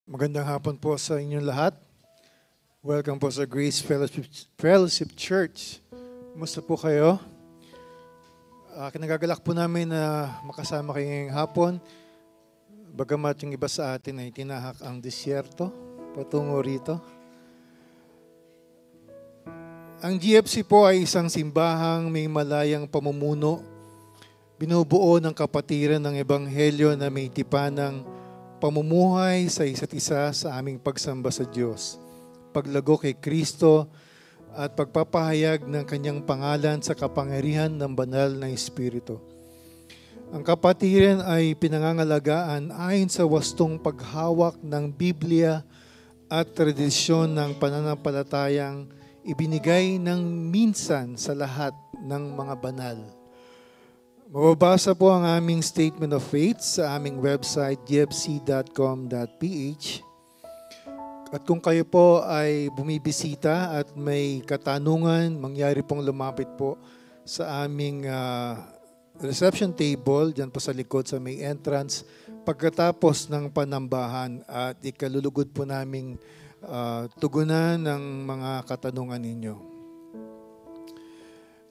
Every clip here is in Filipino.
Magandang hapon po sa inyong lahat. Welcome po sa Grace Fellowship Church. Kumusta po kayo? Kinagagalak po namin na makasama kayo ngayong hapon. Bagamat yung iba sa atin ay tinahak ang disyerto patungo rito. Ang GFC po ay isang simbahang may malayang pamumuno. Binubuo ng kapatiran ng Ebanghelyo na may tipanang pamumuhay sa isa't isa sa aming pagsamba sa Diyos, paglago kay Kristo at pagpapahayag ng Kanyang pangalan sa kapangyarihan ng banal na Espiritu. Ang kapatiran ay pinangangalagaan ayon sa wastong paghawak ng Biblia at tradisyon ng pananampalatayang ibinigay ng minsan sa lahat ng mga banal. Mababasa po ang aming statement of faith sa aming website gfc.com.ph. At kung kayo po ay bumibisita at may katanungan, mangyari pong lumapit po sa aming reception table, dyan po sa likod sa may entrance, pagkatapos ng panambahan at ikalulugod po naming tugunan ng mga katanungan ninyo.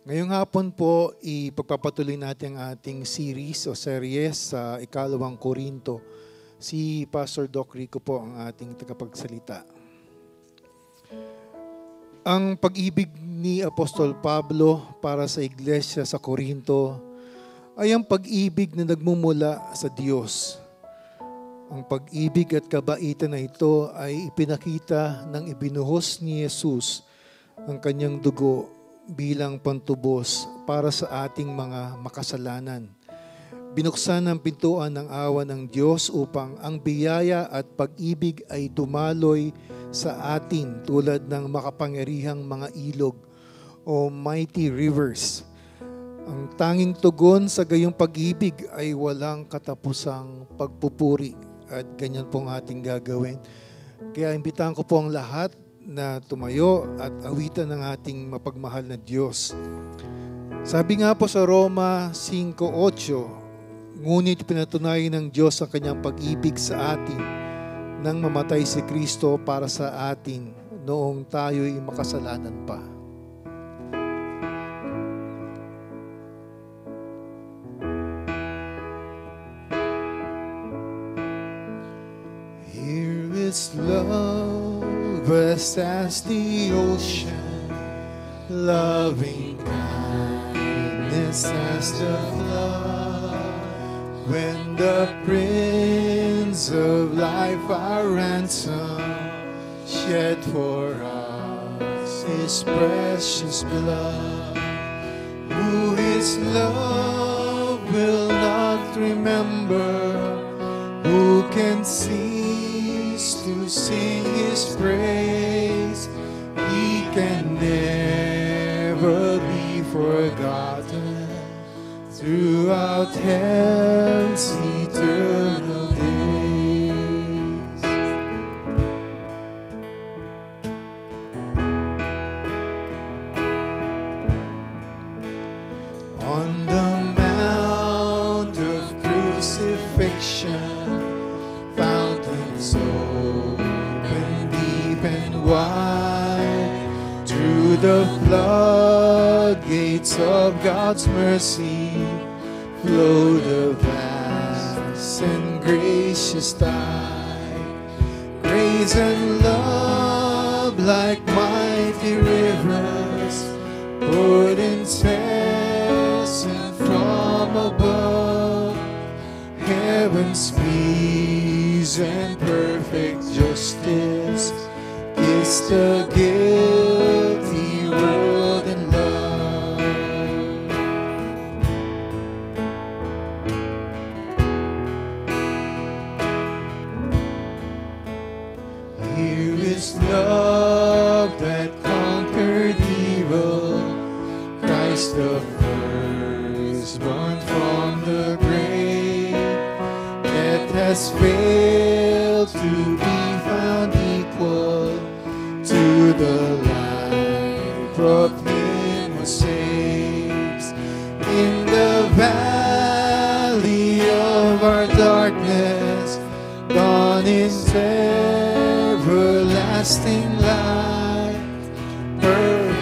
Ngayong hapon po, ipagpapatuloy natin ang ating series o series sa Ikalawang Korinto. Si Pastor Doc Rico po ang ating tagapagsalita. Ang pag-ibig ni Apostol Pablo para sa iglesia sa Korinto ay ang pag-ibig na nagmumula sa Diyos. Ang pag-ibig at kabaitan na ito ay ipinakita ng ibinuhos ni Jesus ang kanyang dugo bilang pantubos para sa ating mga makasalanan. Binuksan ang pintuan ng awa ng Diyos upang ang biyaya at pag-ibig ay dumaloy sa atin tulad ng makapangyarihang mga ilog o mighty rivers. Ang tanging tugon sa gayong pag-ibig ay walang katapusang pagpupuri at ganyan pong ating gagawin. Kaya imbitahan ko po ang lahat na tumayo at awitan ng ating mapagmahal na Diyos. Sabi nga po sa Roma 5:8, ngunit pinatunayan ng Diyos ang kanyang pag-ibig sa atin nang mamatay si Kristo para sa atin noong tayo'y makasalanan pa. Here is love, vast as the ocean, loving kindness as the flood. When the Prince of Life, our ransom, shed for us His precious blood, who His love will not remember, who can cease to sing His praise. He can never be forgotten throughout heaven's eternal days. On the mount of crucifixion, fountains open deep and wide, through the floodgates of God's mercy flow the vast and gracious tide. Grace and love like mighty rivers poured incessant from above. Heaven's peace and perfect justice kiss the guilty world in love. Here is love that conquered evil, Christ the firstborn from the grave. Death has failed to be found equal to the life of Him who saves. In the valley of our darkness, dawn is there.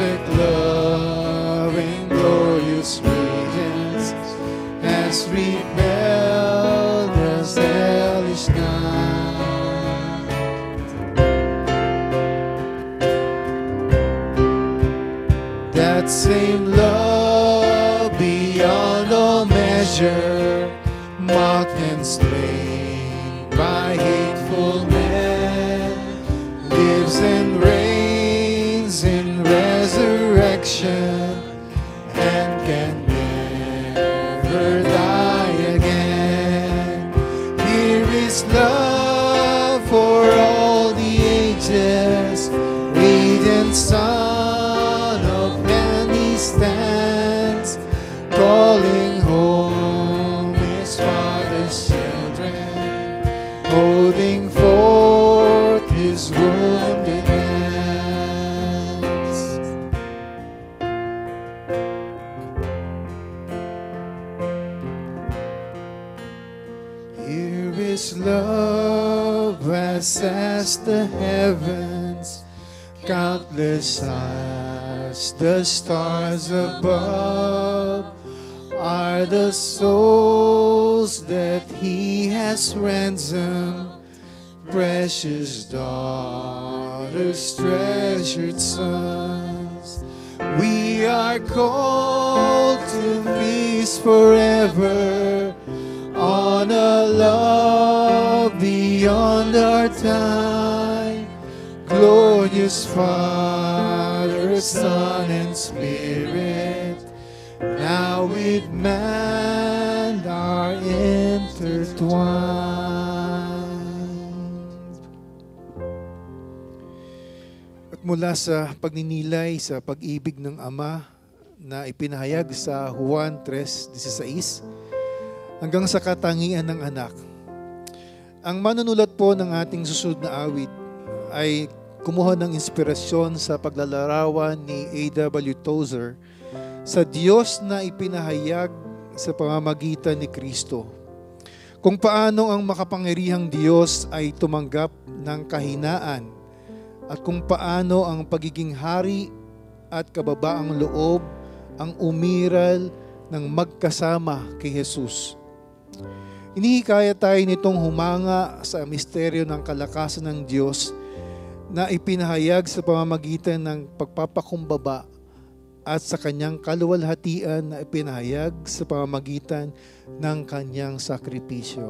perfect love and glorious radiance has repelled the hellish night. That same love beyond all measure, mocked and slain by hateful men, lives and reigns in resurrection and can never die again. Here is love for all the ages, radiant Son of Man he stands, calling home his Father's children, holding forth his wounded hands. Here is love vast as the heavens, countless as the stars above, are the souls that he has ransomed, precious daughters, treasured sons. We are called to feast forever on a love beyond our time. Glorious Father, Son, and Spirit, now with man are intertwined. At mula sa pagninilay sa pag-ibig ng Ama na ipinahayag sa Juan 3:16 hanggang sa katangian ng anak, ang manunulat po ng ating susunod na awit ay kumuha ng inspirasyon sa paglalarawan ni A.W. Tozer sa Diyos na ipinahayag sa pamamagitan ni Kristo. Kung paano ang makapangyarihang Diyos ay tumanggap ng kahinaan at kung paano ang pagiging hari at kababaang loob ang umiral ng magkasama kay Jesus. Inihikaya tayo nitong humanga sa misteryo ng kalakasan ng Diyos na ipinahayag sa pamamagitan ng pagpapakumbaba at sa kanyang kaluwalhatian na ipinahayag sa pamamagitan ng kanyang sakripisyo.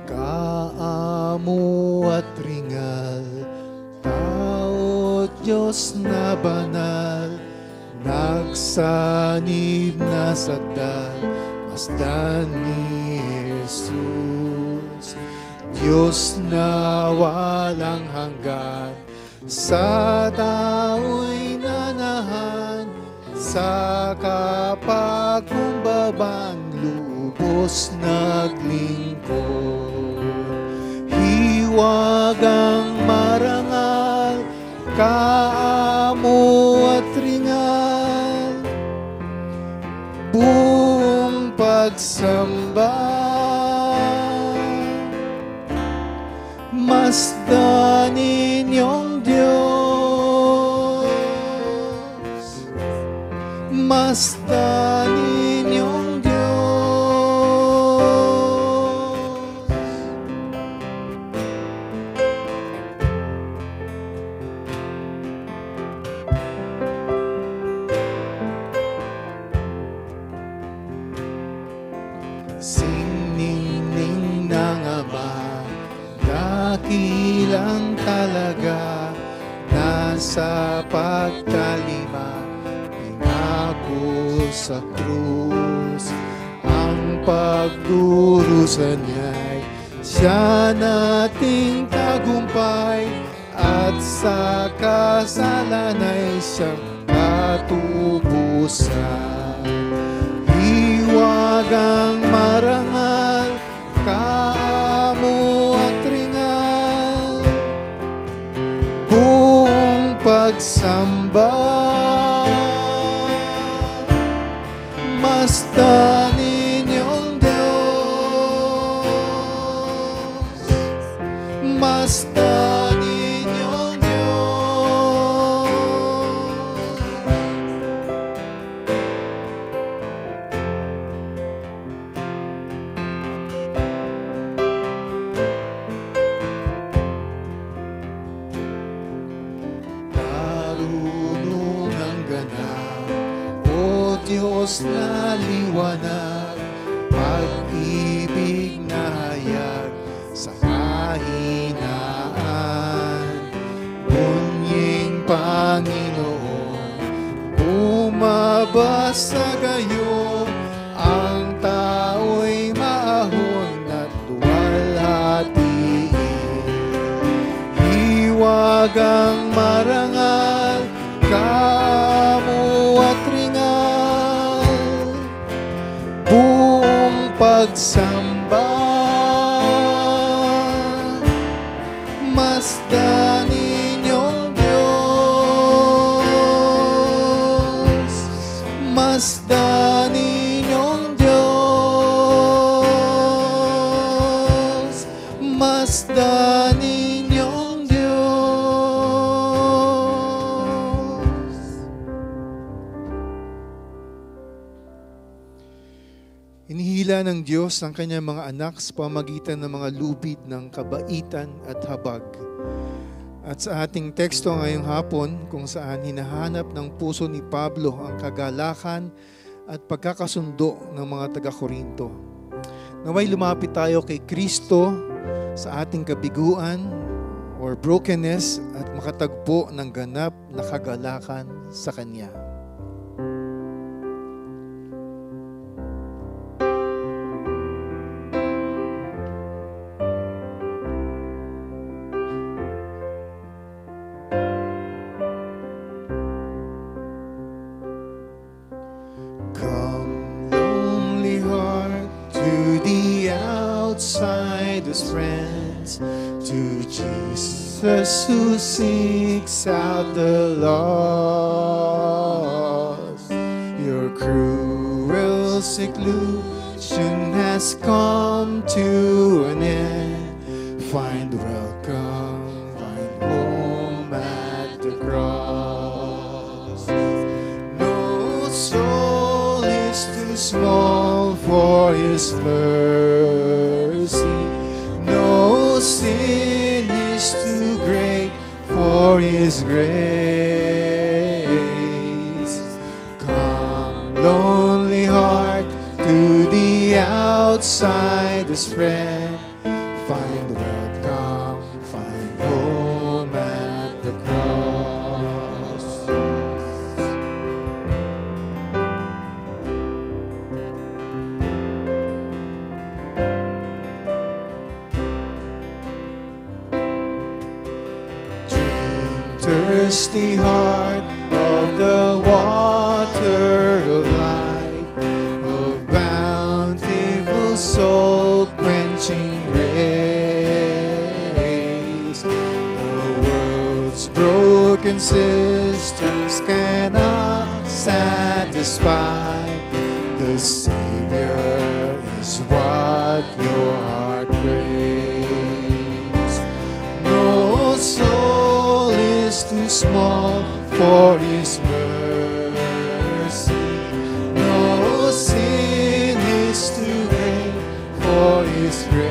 Kaamo at ringal, tao't Diyos na banal, nagsanib na sagdan, masdan ni Jesus. Diyos na walang hanggan, sa tao'y nanahan, sa kapagkumbabang lubos naglingkod. Hiwagang marangal, kaamo at ringal, buong pagsamba, masdan ninyong Diyos, masdan ninyong Diyos. Singning ng Ama, dakilang talaga, nasa pagtalima, pinako sa krus. Ang pagdurusa niya'y siya nating tagumpay, at sa kasalanay siyang katubusan. Hiwagang marangal, kaamo at ringal, buong pagsamba, Masdan inyong Diyos, masdan inyong Diyos. Marunong ganap, O Diyos na liwanag, pag-ibig na hayag sa kahinaan. Bunying Panginoon, bumaba sa gayo, ang tao'y maahon at luwalhatiin. Hiwag ang marangal, kamo at ringal, buong pagsamba. Masdan inyong Diyos, masdan inyong Diyos, masdan inyong Diyos. Inihila ng Diyos ang kanyang mga anak sa pamagitan ng mga lubid ng kabaitan at habag. At sa ating teksto ngayong hapon, kung saan hinahanap ng puso ni Pablo ang kagalakan at pagkakasundo ng mga taga-Korinto. Naway lumapit tayo kay Kristo sa ating kabiguan or brokenness at makatagpo ng ganap na kagalakan sa Kanya. Outsiders, friends, to Jesus who seeks out the lost. Your cruel seclusion has come to an end. Find welcome, find home at the cross. No soul is too small for His mercy. No sin is too great for His grace. Come, lonely heart, to the outsider's friend. Find welcome, find home at the cross. Thirsty heart of the water of life, of bountiful soul-quenching grace. The world's broken systems cannot satisfy. The Savior is what your heart craves. No soul is too small for His mercy. No sin is too great for His grace.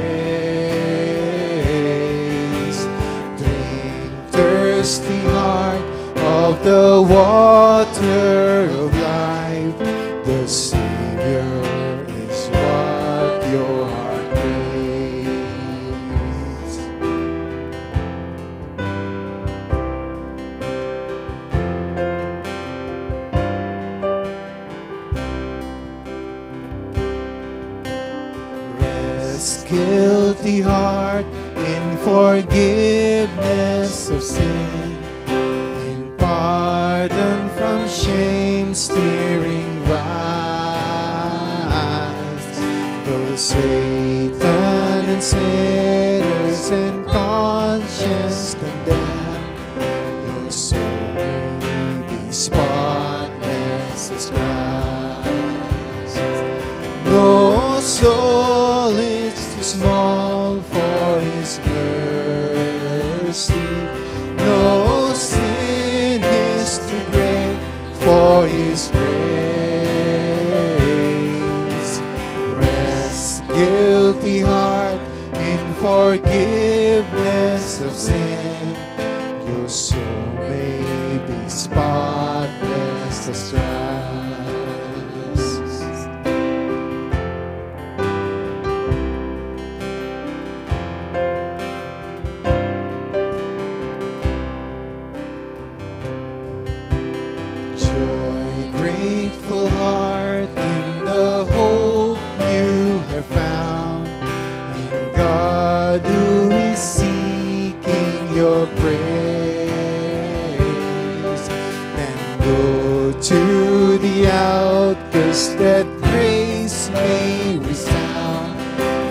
Drink, thirsty heart, of the water of life. The Savior is what your heart craves. Rest, guilty heart, in forgiveness of sin, in pardon from shame steering rise. Though Satan and sinners and conscience condemn, your soul may be spotless as Christ. soul is too small for His mercy. No sin is too great for His grace. Rest, guilty heart, in forgiveness of sin. Your soul may be spotless as glass. Joy, grateful heart in the hope you have found in God who is seeking your praise. Then go to the outcast that grace may resound,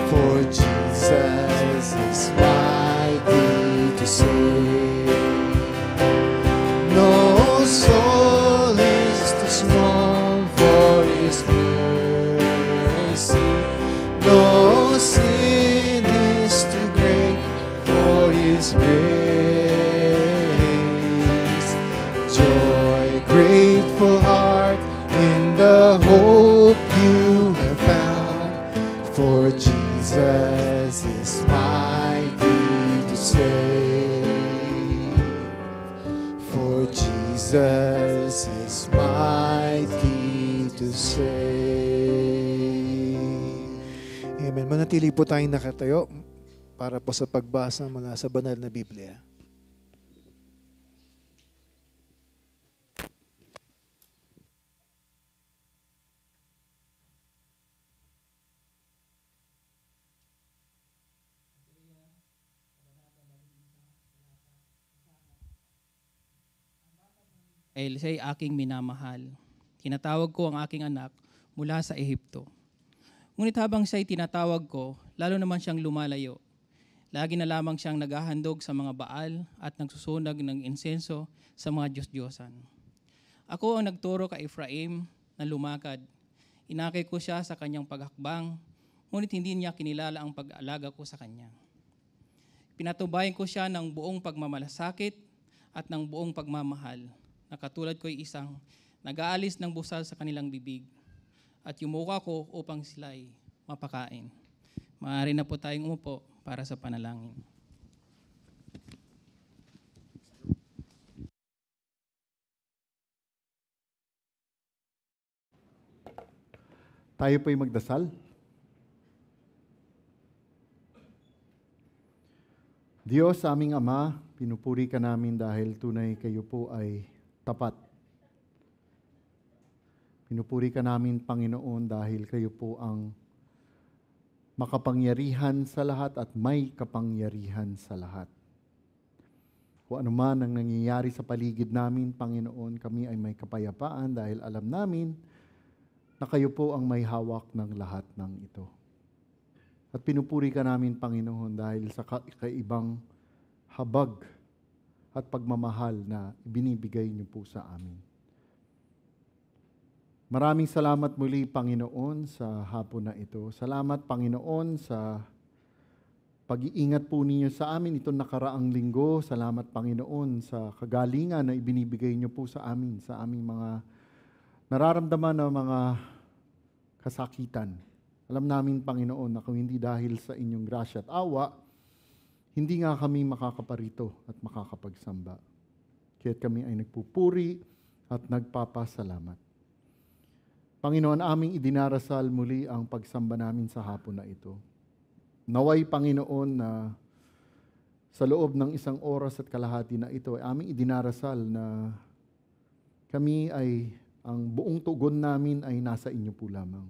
for Jesus is mighty to save. No soul is too small for His mercy. No sin is too great for His grace. Joy, grateful heart in the hope you have found, for Jesus is mighty to save. For Jesus is mighty to save. Amen. Manatili po tayong nakatayo para po sa pagbasa mula sa banal na Biblia. Siya'y aking minamahal. Tinatawag ko ang aking anak mula sa Ehipto. Ngunit habang siya'y tinatawag ko, lalo naman siyang lumalayo. Lagi na lamang siyang naghahandog sa mga baal at nagsusunag ng insenso sa mga Diyos-Diyosan. Ako ang nagturo kay Ephraim na lumakad. Inakay ko siya sa kanyang paghakbang, ngunit hindi niya kinilala ang pag-alaga ko sa kanya. Pinatubayan ko siya ng buong pagmamalasakit at ng buong pagmamahal, na katulad ko'y isang nag-aalis ng busal sa kanilang bibig, at yumuka ko upang sila'y mapakain. Maaari na po tayong umupo para sa panalangin. Tayo po'y magdasal. Diyos, aming Ama, pinupuri ka namin dahil tunay kayo po ay tapat. Pinupuri ka namin, Panginoon, dahil kayo po ang makapangyarihan sa lahat at may kapangyarihan sa lahat. Kung ano man ang nangyayari sa paligid namin, Panginoon, kami ay may kapayapaan dahil alam namin na kayo po ang may hawak ng lahat ng ito. At pinupuri ka namin, Panginoon, dahil sa kaibang habag at pagmamahal na ibinibigay niyo po sa amin. Maraming salamat muli, Panginoon, sa hapon na ito. Salamat, Panginoon, sa pag-iingat po ninyo sa amin itong nakaraang linggo. Salamat, Panginoon, sa kagalingan na ibinibigay niyo po sa amin, sa aming mga nararamdaman na mga kasakitan. Alam namin, Panginoon, na kung hindi dahil sa inyong grasya at awa, hindi nga kami makakaparito at makakapagsamba. Kaya't kami ay nagpupuri at nagpapasalamat. Panginoon, aming idinarasal muli ang pagsamba namin sa hapon na ito. Naway, Panginoon, na sa loob ng 1 oras at kalahati na ito, aming idinarasal na kami ay, ang buong tugon namin ay nasa inyo po lamang.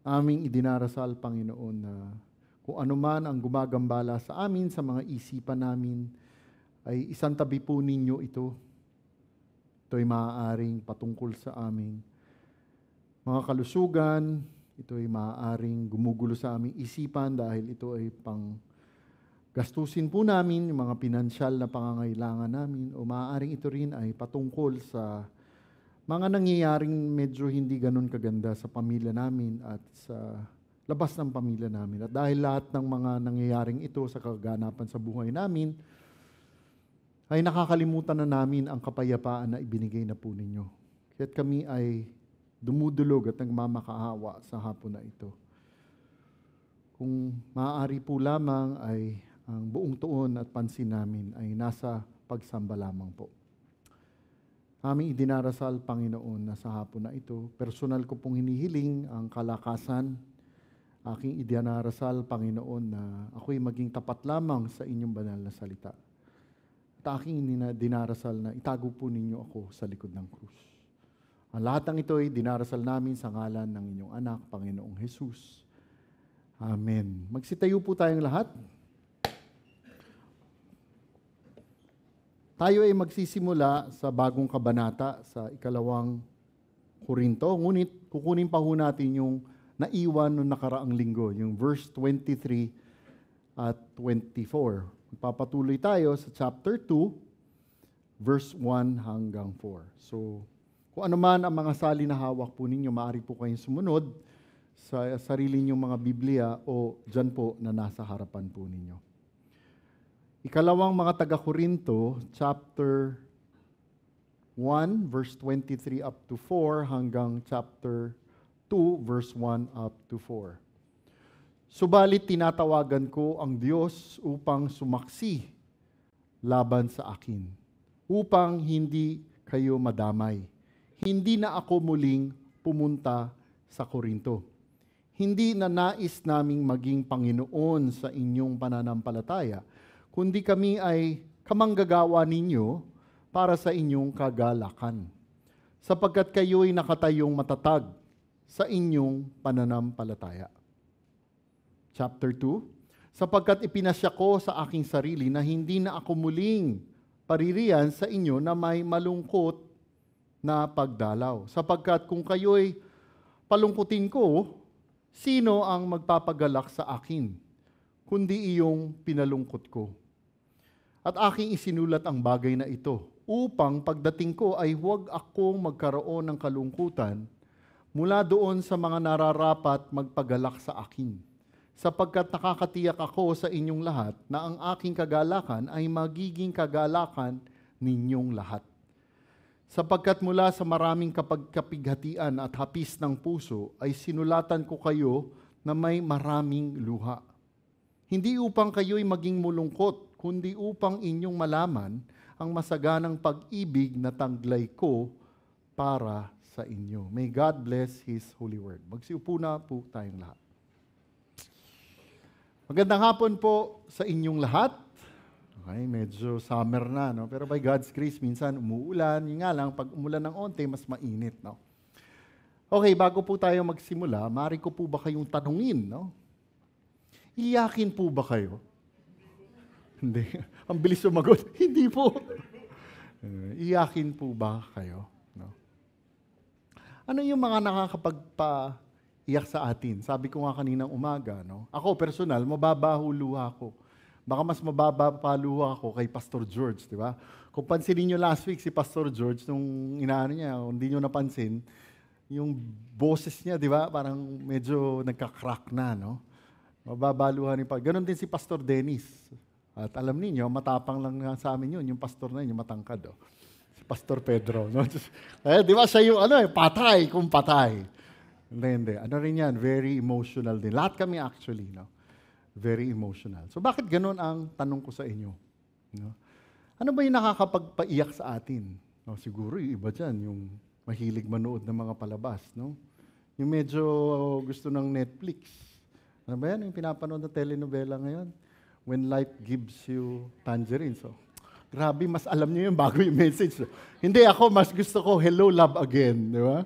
Aming idinarasal, Panginoon, na kung ano man ang gumagambala sa amin, sa mga isipan namin, ay isang tabi po ninyo ito. Ito ay maaaring patungkol sa aming mga kalusugan, ito ay maaaring gumugulo sa aming isipan dahil ito ay pang gastusin po namin, yung mga pinansyal na pangangailangan namin, o maaaring ito rin ay patungkol sa mga nangyayaring medyo hindi ganun kaganda sa pamilya namin at sa labas ng pamilya namin. At dahil lahat ng mga nangyayaring ito sa kaganapan sa buhay namin, ay nakakalimutan na namin ang kapayapaan na ibinigay na po ninyo. Kaya't kami ay dumudulog at nagmamakaawa sa hapon na ito. Kung maaari po lamang ay ang buong tuon at pansin namin ay nasa pagsamba lamang po. Aming idinarasal, Panginoon, na sa hapon na ito, personal ko pong hinihiling ang kalakasan. Aking idinarasal, Panginoon, na ako'y maging tapat lamang sa inyong banal na salita. At aking dinarasal na itago po ninyo ako sa likod ng krus. Ang lahat ng ito ay dinarasal namin sa ngalan ng inyong anak, Panginoong Jesus. Amen. Magsitayo po tayong lahat. Tayo ay magsisimula sa bagong kabanata sa 2 Korinto. Ngunit kukunin pa ho natin yung naiwan noong nakaraang linggo, yung verse 23 at 24. Magpapatuloy tayo sa chapter 2, verse 1 hanggang 4. So, kung ano man ang mga sali na hawak po ninyo, maaari po kayong sumunod sa sarili ninyong mga Biblia o dyan po na nasa harapan po ninyo. Ikalawang mga taga-Korinto, chapter 1, verse 23 up to 4 hanggang chapter 2, verse 1 up to 4. Subalit tinatawagan ko ang Diyos upang sumaksi laban sa akin, upang hindi kayo madamay. Hindi na ako muling pumunta sa Korinto. Hindi na nais naming maging Panginoon sa inyong pananampalataya, kundi kami ay kamanggagawa ninyo para sa inyong kagalakan, sapagkat kayo'y nakatayong matatag sa inyong pananampalataya. Chapter 2, sapagkat ipinasya ko sa aking sarili na hindi na ako muling paririyan sa inyo na may malungkot na pagdalaw. Sapagkat kung kayo'y palungkutin ko, sino ang magpapagalak sa akin, kundi iyong pinalungkot ko? At aking isinulat ang bagay na ito, upang pagdating ko ay huwag akong magkaroon ng kalungkutan mula doon sa mga nararapat magpagalak sa akin. Sapagkat nakakatiyak ako sa inyong lahat na ang aking kagalakan ay magiging kagalakan ninyong lahat. Sapagkat mula sa maraming kapighatian at hapis ng puso ay sinulatan ko kayo na may maraming luha. Hindi upang kayo'y maging mulungkot, kundi upang inyong malaman ang masaganang pag-ibig na taglay ko para sa inyo. May God bless His holy word. Magsiupo na po tayong lahat. Magandang hapon po sa inyong lahat. Okay, medyo summer na, no? Pero by God's grace, minsan umuulan. Yung nga lang, pag umulan ng onte, mas mainit, no? Okay, bago po tayo magsimula, maaari ko po ba kayong tanungin, no? Iyakin po ba kayo? Hindi. Ang bilis sumagot. Hindi po. Iyakin po ba kayo? No? Ano yung mga nakakapagpa-iyak sa atin? Sabi ko nga kaninang umaga, no? Ako, personal, mababa luha ko. Baka mas mababa pa luha ko kay Pastor George, di ba? Kung pansinin nyo last week si Pastor George, nung inaano niya, kung hindi nyo napansin, yung boses niya, di ba? Parang medyo nagka-crack na, no? Mababa luha ni pa. Ganon din si Pastor Dennis. At alam niyo, matapang lang nga sa amin yun, yung pastor na yun, yung matangkad. Oh. Si Pastor Pedro. No? Di ba siya yung patay kung patay. Hindi. Ano rin yan? Very emotional din. Lahat kami actually. No? Very emotional. So bakit ganun ang tanong ko sa inyo? No? Ano ba yung nakakapagpaiyak sa atin? No, siguro yung iba dyan, yung mahilig manood ng mga palabas. No? Yung medyo gusto ng Netflix. Ano ba yan? Yung pinapanood na telenovela ngayon? When life gives you tangerine. So, grabe, mas alam niyo yung bago yung message. So, hindi ako, mas gusto ko, hello, love again. Di ba?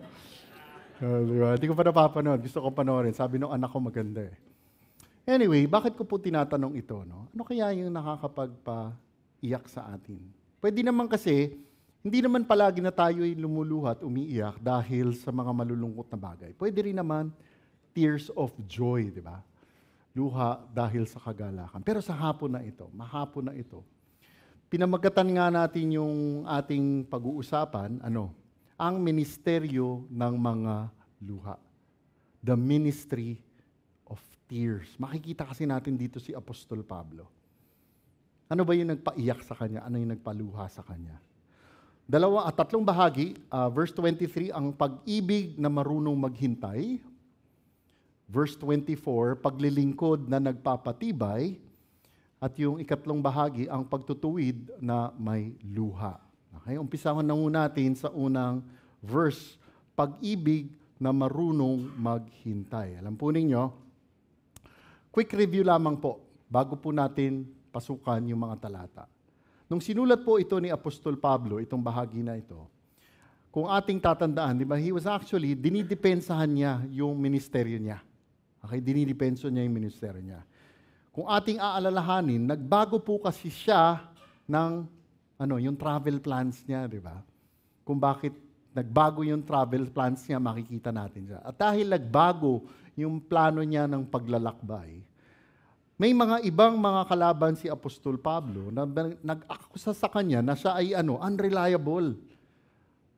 Di ba? Hindi ko pa napapanood. Gusto ko panoorin. Sabi nung anak ko maganda eh. Anyway, bakit ko po tinatanong ito? No? Ano kaya yung nakakapagpaiyak sa atin? Pwede naman kasi, hindi naman palagi na tayo'y lumuluha at umiiyak dahil sa mga malulungkot na bagay. Pwede rin naman tears of joy, di ba? Luha dahil sa kagalakan. Pero sa hapon na ito, mahapon na ito, pinamagatan nga natin yung ating pag-uusapan, ang ministeryo ng mga luha. The ministry of tears. Makikita kasi natin dito si Apostol Pablo. Ano ba yung nagpaiyak sa kanya? Ano yung nagpaluha sa kanya? Tatlong bahagi. Verse 23, ang pag-ibig na marunong maghintay. Verse 24, paglilingkod na nagpapatibay. At yung ikatlong bahagi, ang pagtutuwid na may luha. Okay, umpisahan na muna natin sa unang verse, pag-ibig na marunong maghintay. Alam po ninyo, quick review lamang po, bago po natin pasukan yung mga talata. Nung sinulat po ito ni Apostol Pablo, itong bahagi na ito, kung ating tatandaan, di ba, he was actually, dinidepensahan niya yung ministeryo niya. Okay, dinidepenso niya yung ministeryo niya. Kung ating aalalahanin, nagbago po kasi siya ng yung travel plans niya, di ba? Kung bakit nagbago yung travel plans niya, makikita natin siya. At dahil nagbago yung plano niya ng paglalakbay, may mga ibang mga kalaban si Apostol Pablo na nag-akusa sa kanya na siya ay unreliable.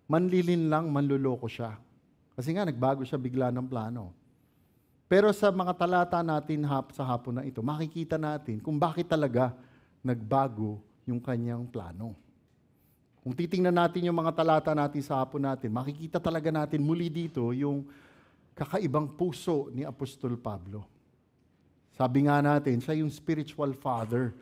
Manlilin lang, manluloko siya. Kasi nga, nagbago siya bigla ng plano. Pero sa mga talata natin sa hapon na ito, makikita natin kung bakit talaga nagbago yung kanyang plano. Kung titingnan natin yung mga talata natin sa hapon natin, makikita talaga natin muli dito yung kakaibang puso ni Apostol Pablo. Sabi nga natin, siya yung spiritual father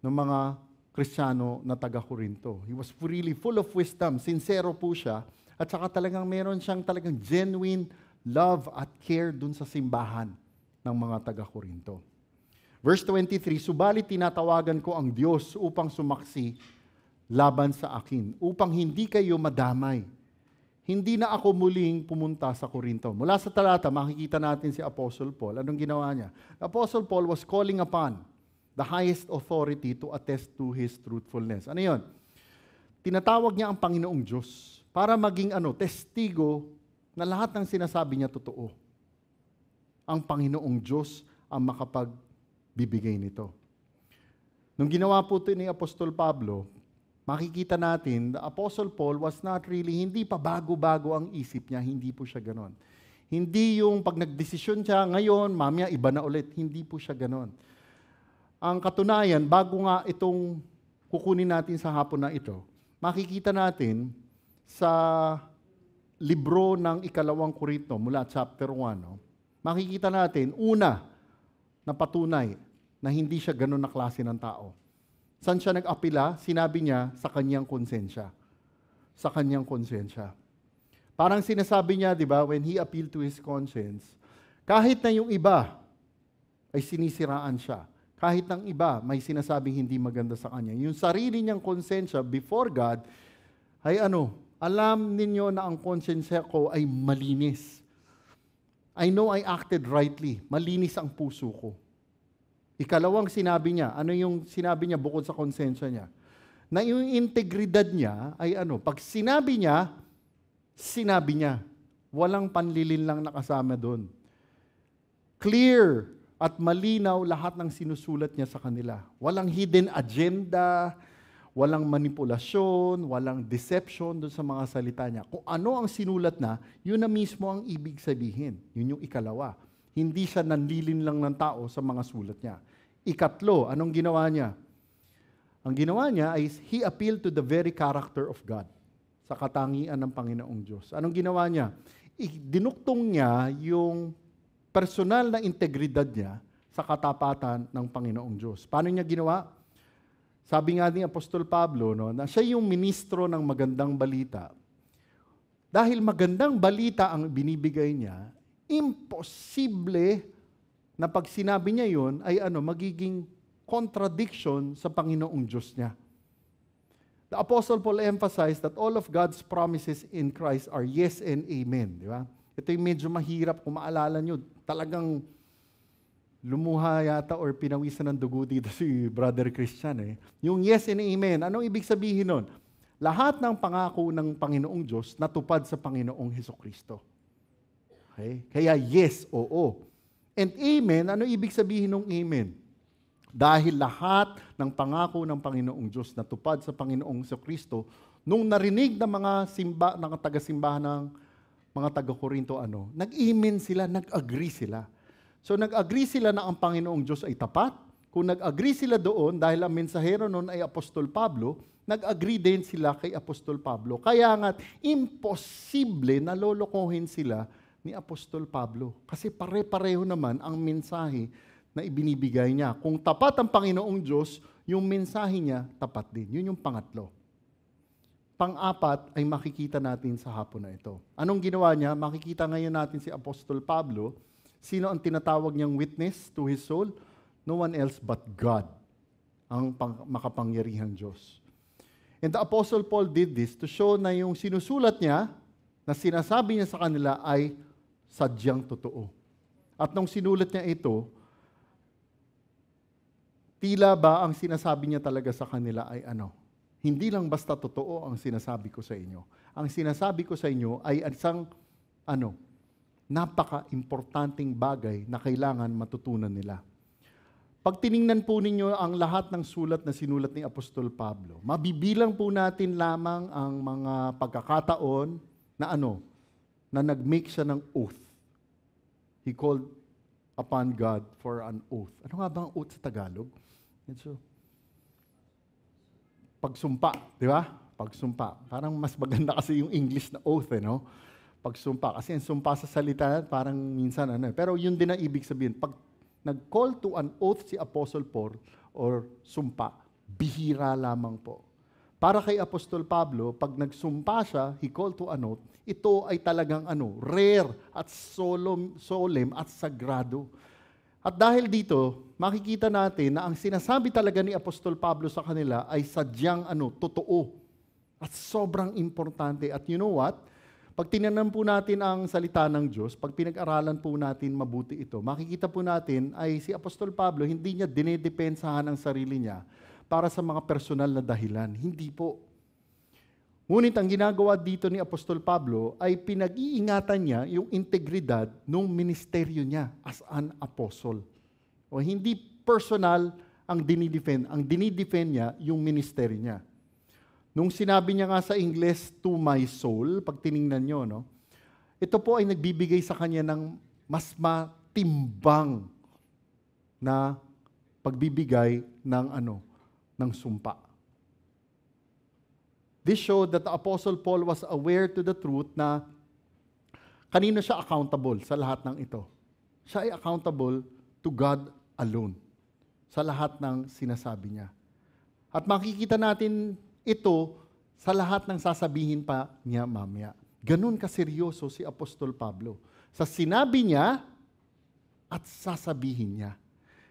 ng mga Kristiyano na taga-Corinto. He was really full of wisdom, sincero po siya, at saka talagang meron siyang talagang genuine love at care dun sa simbahan ng mga taga-Corinto. Verse 23, subalit tinatawagan ko ang Diyos upang sumaksi laban sa akin, upang hindi kayo madamay. Hindi na ako muling pumunta sa Corinto. Mula sa talata, makikita natin si Apostle Paul. Anong ginawa niya? Apostle Paul was calling upon the highest authority to attest to his truthfulness. Ano yun? Tinatawag niya ang Panginoong Diyos para maging testigo na lahat ng sinasabi niya totoo. Ang Panginoong Diyos ang makapagbibigay nito. Nung ginawa po ito ni Apostol Pablo, makikita natin, the Apostle Paul was not really, hindi pa bago-bago ang isip niya, hindi po siya ganon. Hindi yung pag nagdesisyon siya ngayon, mamaya iba na ulit, hindi po siya ganon. Ang katunayan, bago nga itong kukunin natin sa hapon na ito, makikita natin sa libro ng ikalawang Korinto, mula chapter 1, makikita natin, una, na patunay na hindi siya ganon na klase ng tao. Saan siya nag-apila? Sinabi niya sa kanyang konsensya. Sa kanyang konsensya. Parang sinasabi niya, di ba, when he appealed to his conscience, kahit na yung iba ay sinisiraan siya, kahit ng iba may sinasabing hindi maganda sa kanya, yung sarili niyang konsensya before God ay alam ninyo na ang konsensya ko ay malinis. I know I acted rightly. Malinis ang puso ko. Ikalawang sinabi niya, ano yung sinabi niya bukod sa konsensya niya? Na yung integridad niya ay pag sinabi niya, walang panlilin lang nakasama doon. Clear at malinaw lahat ng sinusulat niya sa kanila. Walang hidden agenda, walang manipulasyon, walang deception doon sa mga salita niya. Kung ano ang sinulat na, yun na mismo ang ibig sabihin. Yun yung ikalawa. Hindi siya nanlilin lang ng tao sa mga sulat niya. Ikatlo, anong ginawa niya? Ang ginawa niya ay he appealed to the very character of God, sa katangian ng Panginoong Diyos. Anong ginawa niya? Dinuktong niya yung personal na integridad niya sa katapatan ng Panginoong Diyos. Paano niya ginawa? Sabi nga ni Apostol Pablo, na siya yung ministro ng magandang balita. Dahil magandang balita ang binibigay niya, imposible na pag sinabi niya yun ay magiging contradiction sa Panginoong Diyos niya. The Apostle Paul emphasized that all of God's promises in Christ are yes and amen. Di ba? Ito yung medyo mahirap kung maalala nyo. Talagang lumuha yata or pinawisan ng dugo dito si Brother Christian. Yung yes and amen, anong ibig sabihin nun? Lahat ng pangako ng Panginoong Diyos natupad sa Panginoong Hesukristo. Okay? Kaya yes, oo. And amen, ano ibig sabihin ng amen? Dahil lahat ng pangako ng Panginoong Diyos natupad sa Panginoong Hesukristo nung narinig ng ng taga-simbahan ng mga taga-Korinto, nag-amen sila, nag-agree sila. So nag-agree sila na ang Panginoong Diyos ay tapat. Kung nag-agree sila doon, dahil ang mensahero noon ay Apostol Pablo, nag-agree din sila kay Apostol Pablo. Kaya nga, imposible na lolokohin sila ni Apostol Pablo. Kasi pare-pareho naman ang mensahe na ibinibigay niya. Kung tapat ang Panginoong Diyos, yung mensahe niya tapat din. Yun yung pangatlo. Pang-apat ay makikita natin sa hapon na ito. Anong ginawa niya? Makikita ngayon natin si Apostol Pablo. Sino ang tinatawag niyang witness to his soul? No one else but God, ang makapangyarihang Diyos. And the Apostle Paul did this to show na yung sinusulat niya, na sinasabi niya sa kanila ay sadyang totoo. At nung sinulat niya ito, tila ba ang sinasabi niya talaga sa kanila ay hindi lang basta totoo ang sinasabi ko sa inyo. Ang sinasabi ko sa inyo ay isang napaka-importanting bagay na kailangan matutunan nila. Pag tiningnan po ninyo ang lahat ng sulat na sinulat ni Apostol Pablo, mabibilang po natin lamang ang mga pagkakataon na na nag-make siya ng oath. He called upon God for an oath. Ano nga ba ang oath sa Tagalog? So, pagsumpa, di ba? Pagsumpa. Parang mas maganda kasi yung English na oath, Pagsumpa. Kasi ang sumpa sa salita, parang minsan Pero yun din ang ibig sabihin. Pag nag-call to an oath si Apostle Paul or sumpa, bihira lamang po. Para kay Apostol Pablo, pag nagsumpa siya, he called to an oath, ito ay talagang rare at solemn at sagrado. At dahil dito, makikita natin na ang sinasabi talaga ni Apostol Pablo sa kanila ay sadyang totoo at sobrang importante. At you know what? Pag tinignan po natin ang salita ng Diyos, pag pinag-aralan po natin mabuti ito, makikita po natin ay si Apostol Pablo, hindi niya dinedepensahan ang sarili niya para sa mga personal na dahilan. Hindi po. Ngunit ang ginagawa dito ni Apostol Pablo ay pinag-iingatan niya yung integridad ng ministeryo niya as an apostle. O hindi personal ang dinidefend. Ang dinidefend niya yung ministeryo niya. Nung sinabi niya nga sa English, to my soul, pag tiningnan nyo, ito po ay nagbibigay sa kanya ng mas matimbang na pagbibigay ng sumpa. This showed that the Apostle Paul was aware to the truth na kanino siya accountable sa lahat ng ito. Siya ay accountable to God alone sa lahat ng sinasabi niya. At makikita natin ito sa lahat ng sasabihin pa niya mamaya. Ganun kaseryoso si Apostol Pablo. Sa sinabi niya at sasabihin niya.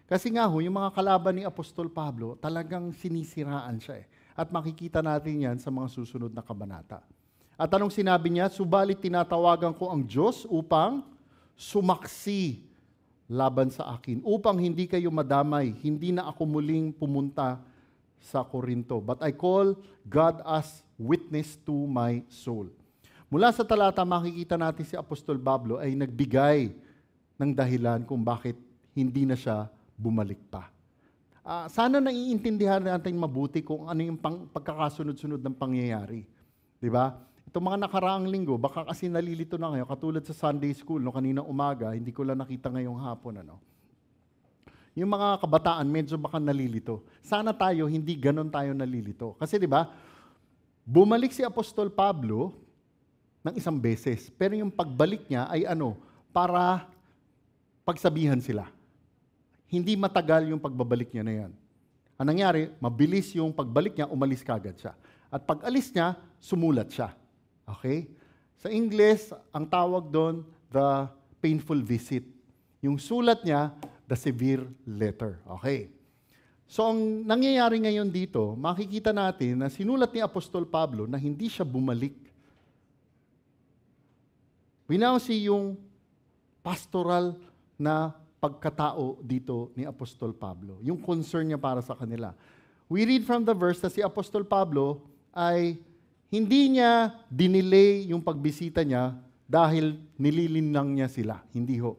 Kasi nga yung mga kalaban ni Apostol Pablo, talagang sinisiraan siya At makikita natin yan sa mga susunod na kabanata. At anong sinabi niya? Subalit tinatawagan ko ang Diyos upang sumaksi laban sa akin. Upang hindi kayo madamay, hindi na ako muling pumunta sa Korinto. But I call God as witness to my soul. Mula sa talata, makikita natin si Apostol Pablo ay nagbigay ng dahilan kung bakit hindi na siya bumalik pa. Sana naiintindihan natin mabuti kung ano yung pagkakasunod-sunod ng pangyayari. Di ba? Itong mga nakaraang linggo, baka kasi nalilito na kayo, katulad sa Sunday School, kaninang umaga, hindi ko lang nakita ngayong hapon, Yung mga kabataan, medyo baka nalilito. Sana tayo, hindi ganon tayo nalilito. Kasi di ba, bumalik si Apostol Pablo ng isang beses. Pero yung pagbalik niya ay para pagsabihan sila. Hindi matagal yung pagbabalik niya na yan. Ang nangyari, mabilis yung pagbalik niya, umalis kagad siya. At pag alis niya, sumulat siya. Okay? Sa English, ang tawag doon, the painful visit. Yung sulat niya, the severe letter. Okay. So, ang nangyayari ngayon dito, makikita natin na sinulat ni Apostol Pablo na hindi siya bumalik. We now see yung pastoral na pagkatao dito ni Apostol Pablo. Yung concern niya para sa kanila. We read from the verse na si Apostol Pablo ay hindi niya dinelay yung pagbisita niya dahil nililinlang niya sila. Hindi ho.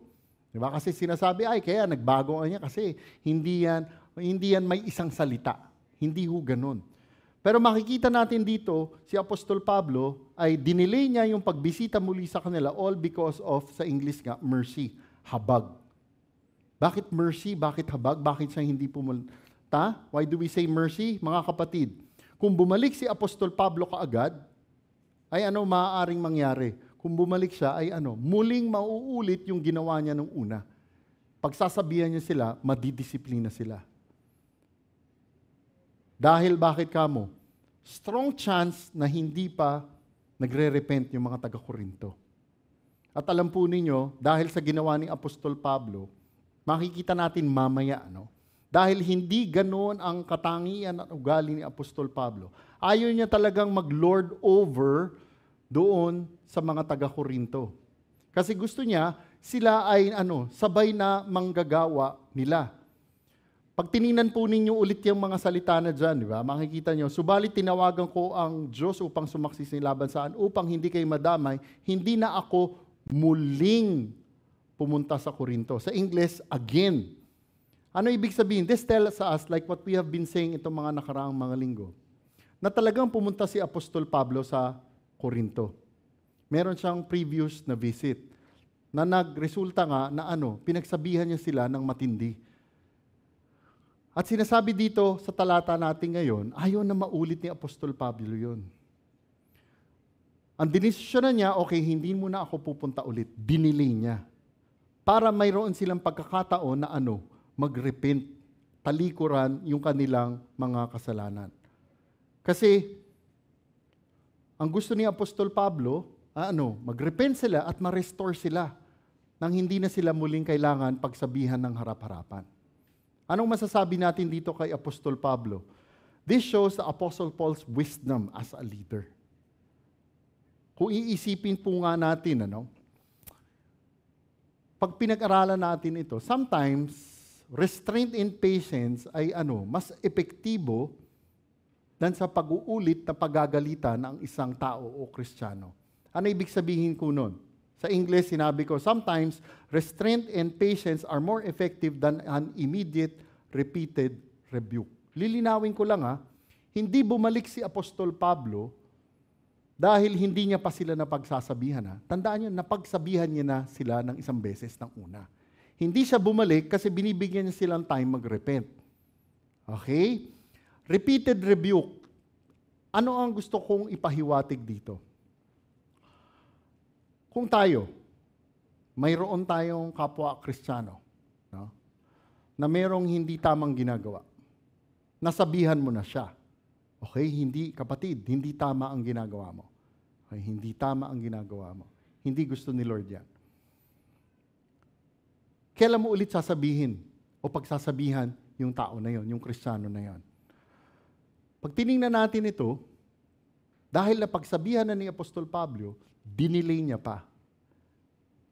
Diba? Kasi sinasabi, kaya nagbago niya kasi hindi yan may isang salita. Hindi ho ganun. Pero makikita natin dito, si Apostol Pablo ay dinelay niya yung pagbisita muli sa kanila all because of, sa English nga, mercy, habag. Bakit mercy? Bakit habag? Bakit siya hindi pumunta? Why do we say mercy? Mga kapatid, kung bumalik si Apostol Pablo kaagad, ay ano maaaring mangyari? Kung bumalik siya, ay ano, muling mauulit yung ginawa niya nung una. Pagsasabihan niya sila, madidisiplina sila. Dahil bakit kamo? Strong chance na hindi pa nagre-repent yung mga taga-Korinto. At alam po ninyo, dahil sa ginawa ni Apostol Pablo, makikita natin mamaya, dahil hindi ganoon ang katangian at ugali ni Apostol Pablo, ayaw niya talagang mag-lord over doon sa mga taga-Korinto. Kasi gusto niya, sila ay sabay na manggagawa nila. Pag tiningnan po ninyo ulit yung mga salita na dyan, di ba? Makikita nyo, subalit tinawagan ko ang Diyos upang sumaksis ng laban saan, upang hindi kayo madamay, hindi na ako muling pumunta sa Korinto. Sa English, again. Ano ibig sabihin? This tells us, like what we have been saying itong mga nakaraang mga linggo, na talagang pumunta si Apostol Pablo sa Korinto. Meron siyang previous na visit na nagresulta nga na pinagsabihan niya sila ng matindi. At sinasabi dito sa talata natin ngayon, ayaw na maulit ni Apostol Pablo yun. Ang dinesisyonan niya, okay, hindi muna ako pupunta ulit. Dinili niya. Para mayroon silang pagkakataon na mag-repent, talikuran yung kanilang mga kasalanan. Kasi, ang gusto ni Apostol Pablo, mag-repent sila at ma-restore sila nang hindi na sila muling kailangan pagsabihan ng harap-harapan. Anong masasabi natin dito kay Apostol Pablo? This shows the Apostle Paul's wisdom as a leader. Kung iisipin po nga natin, pag pinag-aralan natin ito, sometimes, restraint and patience ay mas epektibo than sa pag-uulit na pagagalitan ng isang tao o Kristiyano. Ano ibig sabihin ko nun? Sa English, sinabi ko, sometimes restraint and patience are more effective than an immediate, repeated rebuke. Lilinawin ko lang hindi bumalik si Apostol Pablo dahil hindi niya pa sila napagsasabihan. Tandaan niyo, napagsabihan niya na sila ng isang beses ng una. Hindi siya bumalik kasi binibigyan niya silang time mag-repent. Okay? Repeated rebuke. Ano ang gusto kong ipahiwatig dito? Kung tayo, mayroon tayong kapwa Kristiyano, na mayroong hindi tamang ginagawa, nasabihan mo na siya. Okay, kapatid, hindi tama ang ginagawa mo. Okay, hindi tama ang ginagawa mo. Hindi gusto ni Lord yan. Kailan mo ulit sasabihin o pagsasabihan yung tao na yon, yung Kristiyano na yon? Pag tiningnan natin ito, dahil napagsabihan na ni Apostol Pablo, dinilay niya pa.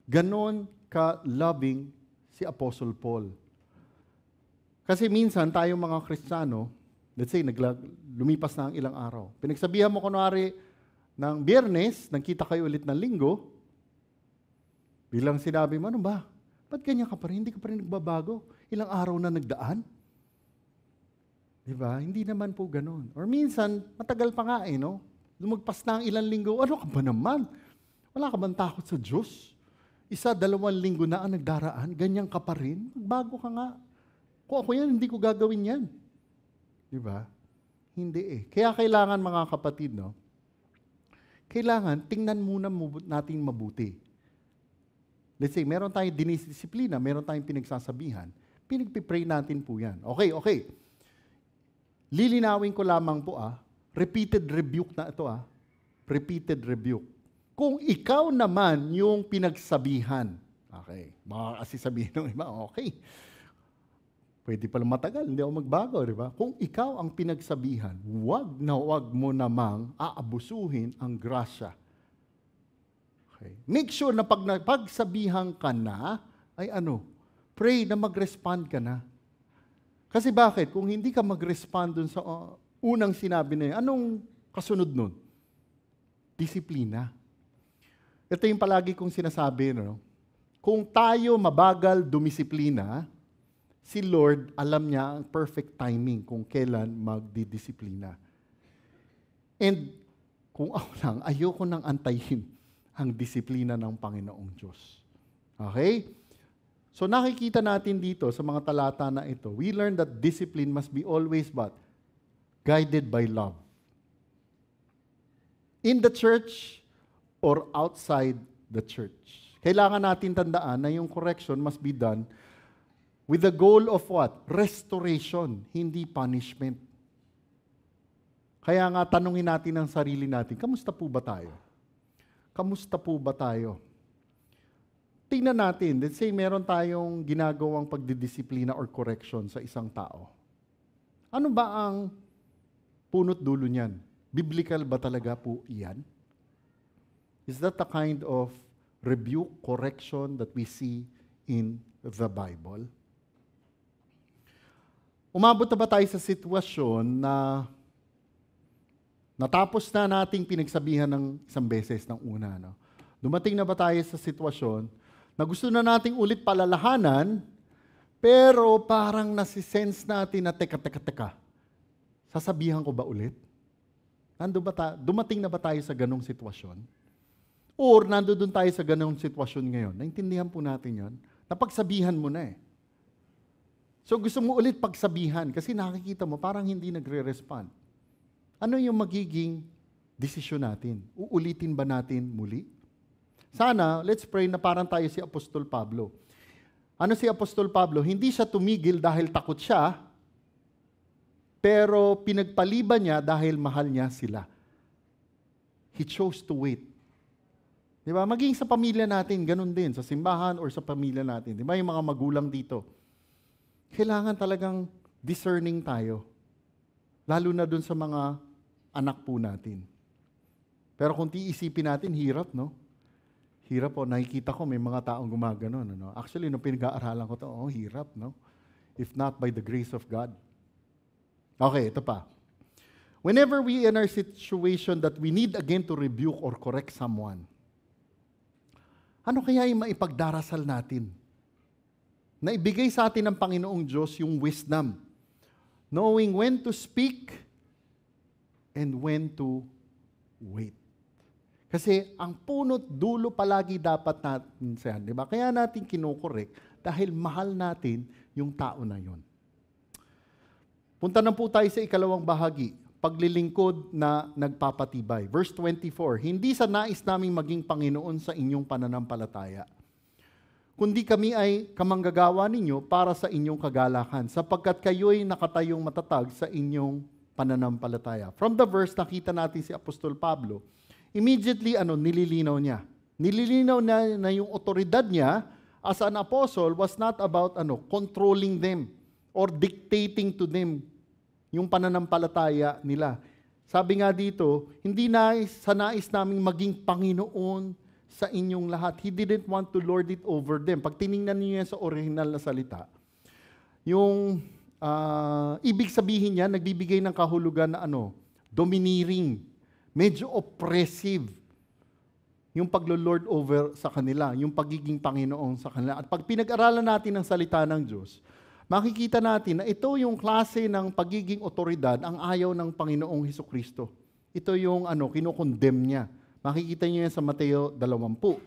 Ganon ka-loving si Apostle Paul. Kasi minsan, tayong mga Kristiyano, let's say, lumipas na ang ilang araw. Pinagsabihan mo kunwari ng Biyernes, nagkita kayo ulit ng Linggo, bilang sinabi mo, ano ba? Ba't ganyan ka pa rin? Hindi ka pa rin nagbabago? Ilang araw na nagdaan? Diba? Hindi naman po ganon. Or minsan, matagal pa nga lumagpas na ang ilang linggo, ano ka ba naman? Wala ka bang takot sa Diyos? 1, 2 linggo na ang nagdaraan, ganyan ka pa rin? Bago ka nga. Kung ako yan, hindi ko gagawin yan. Diba? Hindi Kaya kailangan mga kapatid, kailangan tingnan muna natin mabuti. Let's say, meron tayong dinidisiplina, meron tayong pinagsasabihan, pinagpipray natin po yan. Okay. Lilinawin ko lamang po repeated rebuke na ito repeated rebuke. Kung ikaw naman yung pinagsabihan, okay, baka kasi sabihin ng iba, okay, pwede pala matagal, hindi ako magbago, di ba? Kung ikaw ang pinagsabihan, wag mo namang aabusuhin ang grasya. Okay. Make sure na pag napagsabihan ka na, ay pray na mag-respond ka na. Kasi bakit? Kung hindi ka mag-respond dun sa unang sinabi na yun, anong kasunod nun? Disiplina. Ito yung palagi kong sinasabi, kung tayo mabagal dumisiplina, si Lord, alam niya ang perfect timing kung kailan magdidisiplina. And kung ako lang, ayoko nang antayin ang disiplina ng Panginoong Diyos. Okay? So nakikita natin dito sa mga talata na ito, we learn that discipline must be always what? Guided by love. In the church or outside the church. Kailangan natin tandaan na yung correction must be done with the goal of what? Restoration, hindi punishment. Kaya nga tanungin natin ang sarili natin, kamusta po ba tayo? Kamusta po ba tayo? Tingnan natin, let's say meron tayong ginagawang pagdidisiplina or correction sa isang tao. Ano ba ang punot dulo niyan? Biblical ba talaga po iyan? Is that the kind of rebuke, correction that we see in the Bible? Umabot na ba tayo sa sitwasyon na natapos na nating pinagsabihan ng isang beses ng una? No? Dumating na ba tayo sa sitwasyon na gusto na nating ulit palalahanan, pero parang nasisense natin na teka, sasabihan ko ba ulit? Dumating na ba tayo sa ganong sitwasyon? Or nandoon tayo sa ganong sitwasyon ngayon? Naintindihan po natin yon. Napagsabihan mo na eh. So gusto mo ulit pagsabihan kasi nakikita mo parang hindi nagre-respond. Ano yung magiging desisyon natin? Uulitin ba natin muli? Sana, let's pray na parang tayo si Apostol Pablo. Ano si Apostol Pablo? Hindi siya tumigil dahil takot siya, pero pinagpaliban niya dahil mahal niya sila. He chose to wait. Di ba? Maging sa pamilya natin, ganun din. Sa simbahan or sa pamilya natin. Di ba? Yung mga magulang dito. Kailangan talagang discerning tayo. Lalo na dun sa mga anak po natin. Pero kung iisipin natin, hirap, no? Hirap po. Nakikita ko may mga taong gumaganon. Ano? Actually, nung pinag-aaralan ko ito, hirap, no? If not by the grace of God. Okay, ito pa. Whenever we in our situation that we need again to rebuke or correct someone, ano kaya yung maipagdarasal natin? Na ibigay sa atin ng Panginoong Diyos yung wisdom. Knowing when to speak and when to wait. Kasi ang punot dulo palagi dapat natin siyan, di ba? Kaya natin kinokorek dahil mahal natin yung tao na yon. Punta na po tayo sa ikalawang bahagi, paglilingkod na nagpapatibay. Verse 24, hindi sa nais naming maging Panginoon sa inyong pananampalataya, kundi kami ay kamanggagawa ninyo para sa inyong kagalakan, sapagkat kayo'y nakatayong matatag sa inyong pananampalataya. From the verse, nakita natin si Apostol Pablo, immediately, nililinaw niya. Nililinaw na yung otoridad niya as an apostle was not about controlling them or dictating to them yung pananampalataya nila. Sabi nga dito, hindi sa nais naming maging Panginoon sa inyong lahat. He didn't want to lord it over them. Pag tiningnan niyo yan sa original na salita, yung ibig sabihin niya, nagbibigay ng kahulugan na domineering, medyo oppressive yung paglo-lord over sa kanila, yung pagiging Panginoon sa kanila. At pag pinag-aralan natin ang salita ng Diyos, makikita natin na ito yung klase ng pagiging otoridad ang ayaw ng Panginoong Hesukristo. Ito yung kinokondemn niya. Makikita niyo yan sa Mateo 20.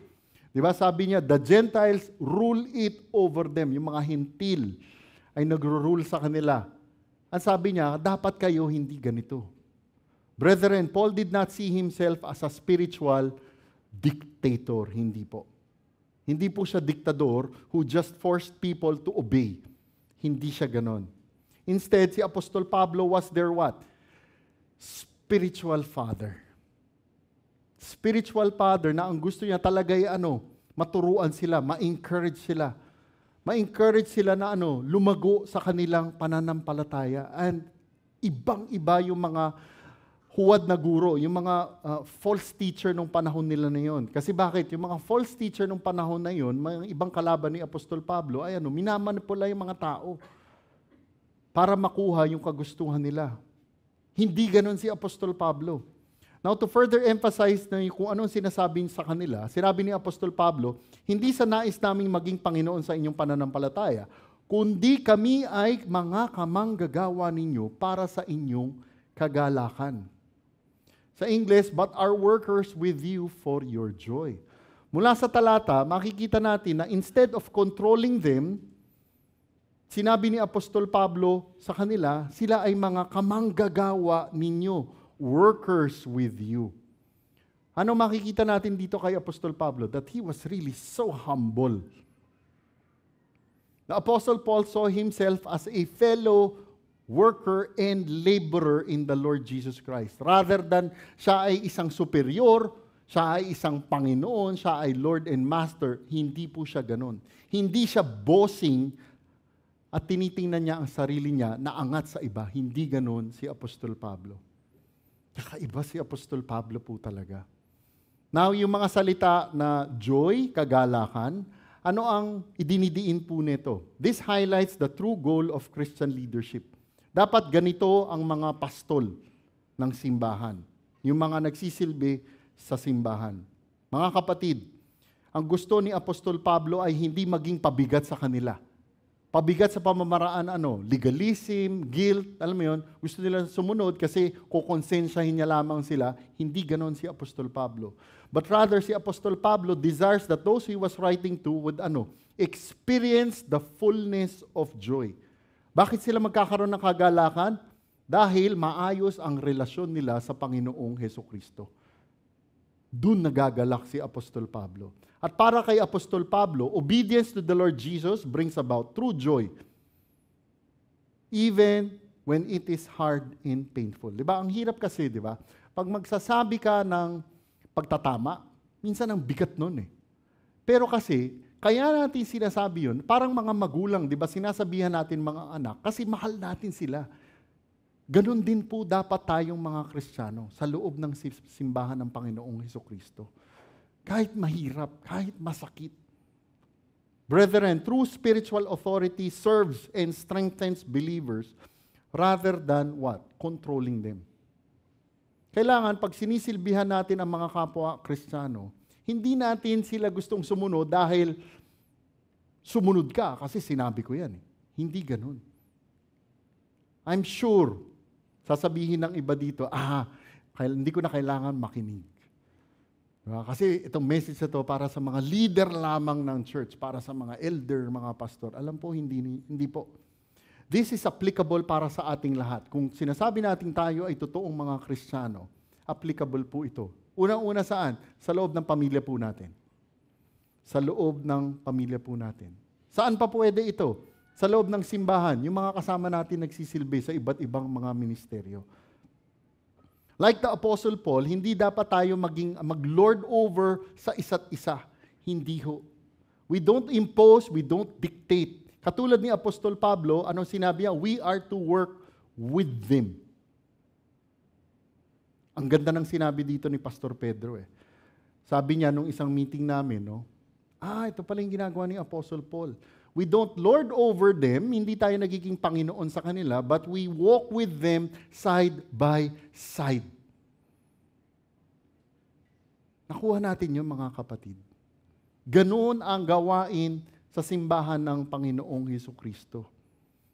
Di ba? Sabi niya, the Gentiles rule it over them. Yung mga hintil ay nagro-rule sa kanila. At sabi niya, dapat kayo hindi ganito. Brethren, Paul did not see himself as a spiritual dictator. Hindi po. Hindi po siya diktador who just forced people to obey. Hindi siya ganon. Instead, si Apostol Pablo was their what? Spiritual father. Spiritual father na ang gusto niya talaga ay maturuan sila, ma-encourage sila. Ma-encourage sila na lumago sa kanilang pananampalataya. And ibang-iba yung mga huwad na guro, yung mga false teacher nung panahon nila na yon. Kasi bakit? Yung mga false teacher nung panahon na yon, mga ibang kalaban ni Apostol Pablo, ay minamanipula yung mga tao para makuha yung kagustuhan nila. Hindi ganon si Apostol Pablo. Now, to further emphasize na kung anong sinasabi sa kanila, sinabi ni Apostol Pablo, hindi sa nais naming maging Panginoon sa inyong pananampalataya, kundi kami ay mga kamanggagawa ninyo para sa inyong kagalakan. Sa English, but are workers with you for your joy. Mula sa talata, makikita natin na instead of controlling them, sinabi ni Apostol Pablo sa kanila, sila ay mga kamanggagawa ninyo, workers with you. Ano makikita natin dito kay Apostol Pablo? That he was really so humble. The Apostle Paul saw himself as a fellow worker and laborer in the Lord Jesus Christ. Rather than siya ay isang superior, siya ay isang Panginoon, siya ay Lord and Master, hindi po siya ganun. Hindi siya bossing at tinitingnan niya ang sarili niya na angat sa iba. Hindi ganun si Apostol Pablo. Kakaiba si Apostol Pablo po talaga. Now, yung mga salita na joy, kagalakan, ano ang idinidiin po nito? This highlights the true goal of Christian leadership. Dapat ganito ang mga pastol ng simbahan. Yung mga nagsisilbi sa simbahan. Mga kapatid, ang gusto ni Apostol Pablo ay hindi maging pabigat sa kanila. Pabigat sa pamamaraan, legalism, guilt, alam mo yun, gusto nila sumunod kasi kukonsensyahin niya lamang sila. Hindi ganon si Apostol Pablo. But rather, si Apostol Pablo desires that those he was writing to would experience the fullness of joy. Bakit sila magkakaroon ng kagalakan? Dahil maayos ang relasyon nila sa Panginoong Hesukristo. Doon nagagalak si Apostol Pablo. At para kay Apostol Pablo, obedience to the Lord Jesus brings about true joy. Even when it is hard and painful. Diba? Ang hirap kasi, diba? Pag magsasabi ka ng pagtatama, minsan ang bigat nun eh. Pero kasi, kaya natin sinasabi yun, parang mga magulang, diba? Sinasabihan natin mga anak, kasi mahal natin sila. Ganon din po dapat tayong mga Kristiyano sa loob ng simbahan ng Panginoong Hesukristo. Kahit mahirap, kahit masakit. Brethren, true spiritual authority serves and strengthens believers rather than what? Controlling them. Kailangan, pag sinisilbihan natin ang mga kapwa Kristiyano, hindi natin sila gustong sumunod dahil sumunod ka kasi sinabi ko yan. Hindi ganun. I'm sure, sasabihin ng iba dito, hindi ko na kailangan makinig. Kasi itong message na to para sa mga leader lamang ng church, para sa mga elder, mga pastor. Alam po, hindi po. This is applicable para sa ating lahat. Kung sinasabi natin tayo ay totoong mga Kristiyano, applicable po ito. Unang-una saan? Sa loob ng pamilya po natin. Sa loob ng pamilya po natin. Saan pa pwede ito? Sa loob ng simbahan, yung mga kasama natin nagsisilbi sa iba't ibang mga ministeryo. Like the Apostle Paul, hindi dapat tayo mag-lord over sa isa't isa. Hindi ho. We don't impose, we don't dictate. Katulad ni Apostol Pablo, anong sinabi niya? We are to work with them. Ang ganda ng sinabi dito ni Pastor Pedro eh. Sabi niya nung isang meeting namin, ito pala yung ginagawa ni Apostle Paul. We don't lord over them, hindi tayo nagiging Panginoon sa kanila, but we walk with them side by side. Nakuha natin yun, mga kapatid. Ganoon ang gawain sa simbahan ng Panginoong Hesukristo.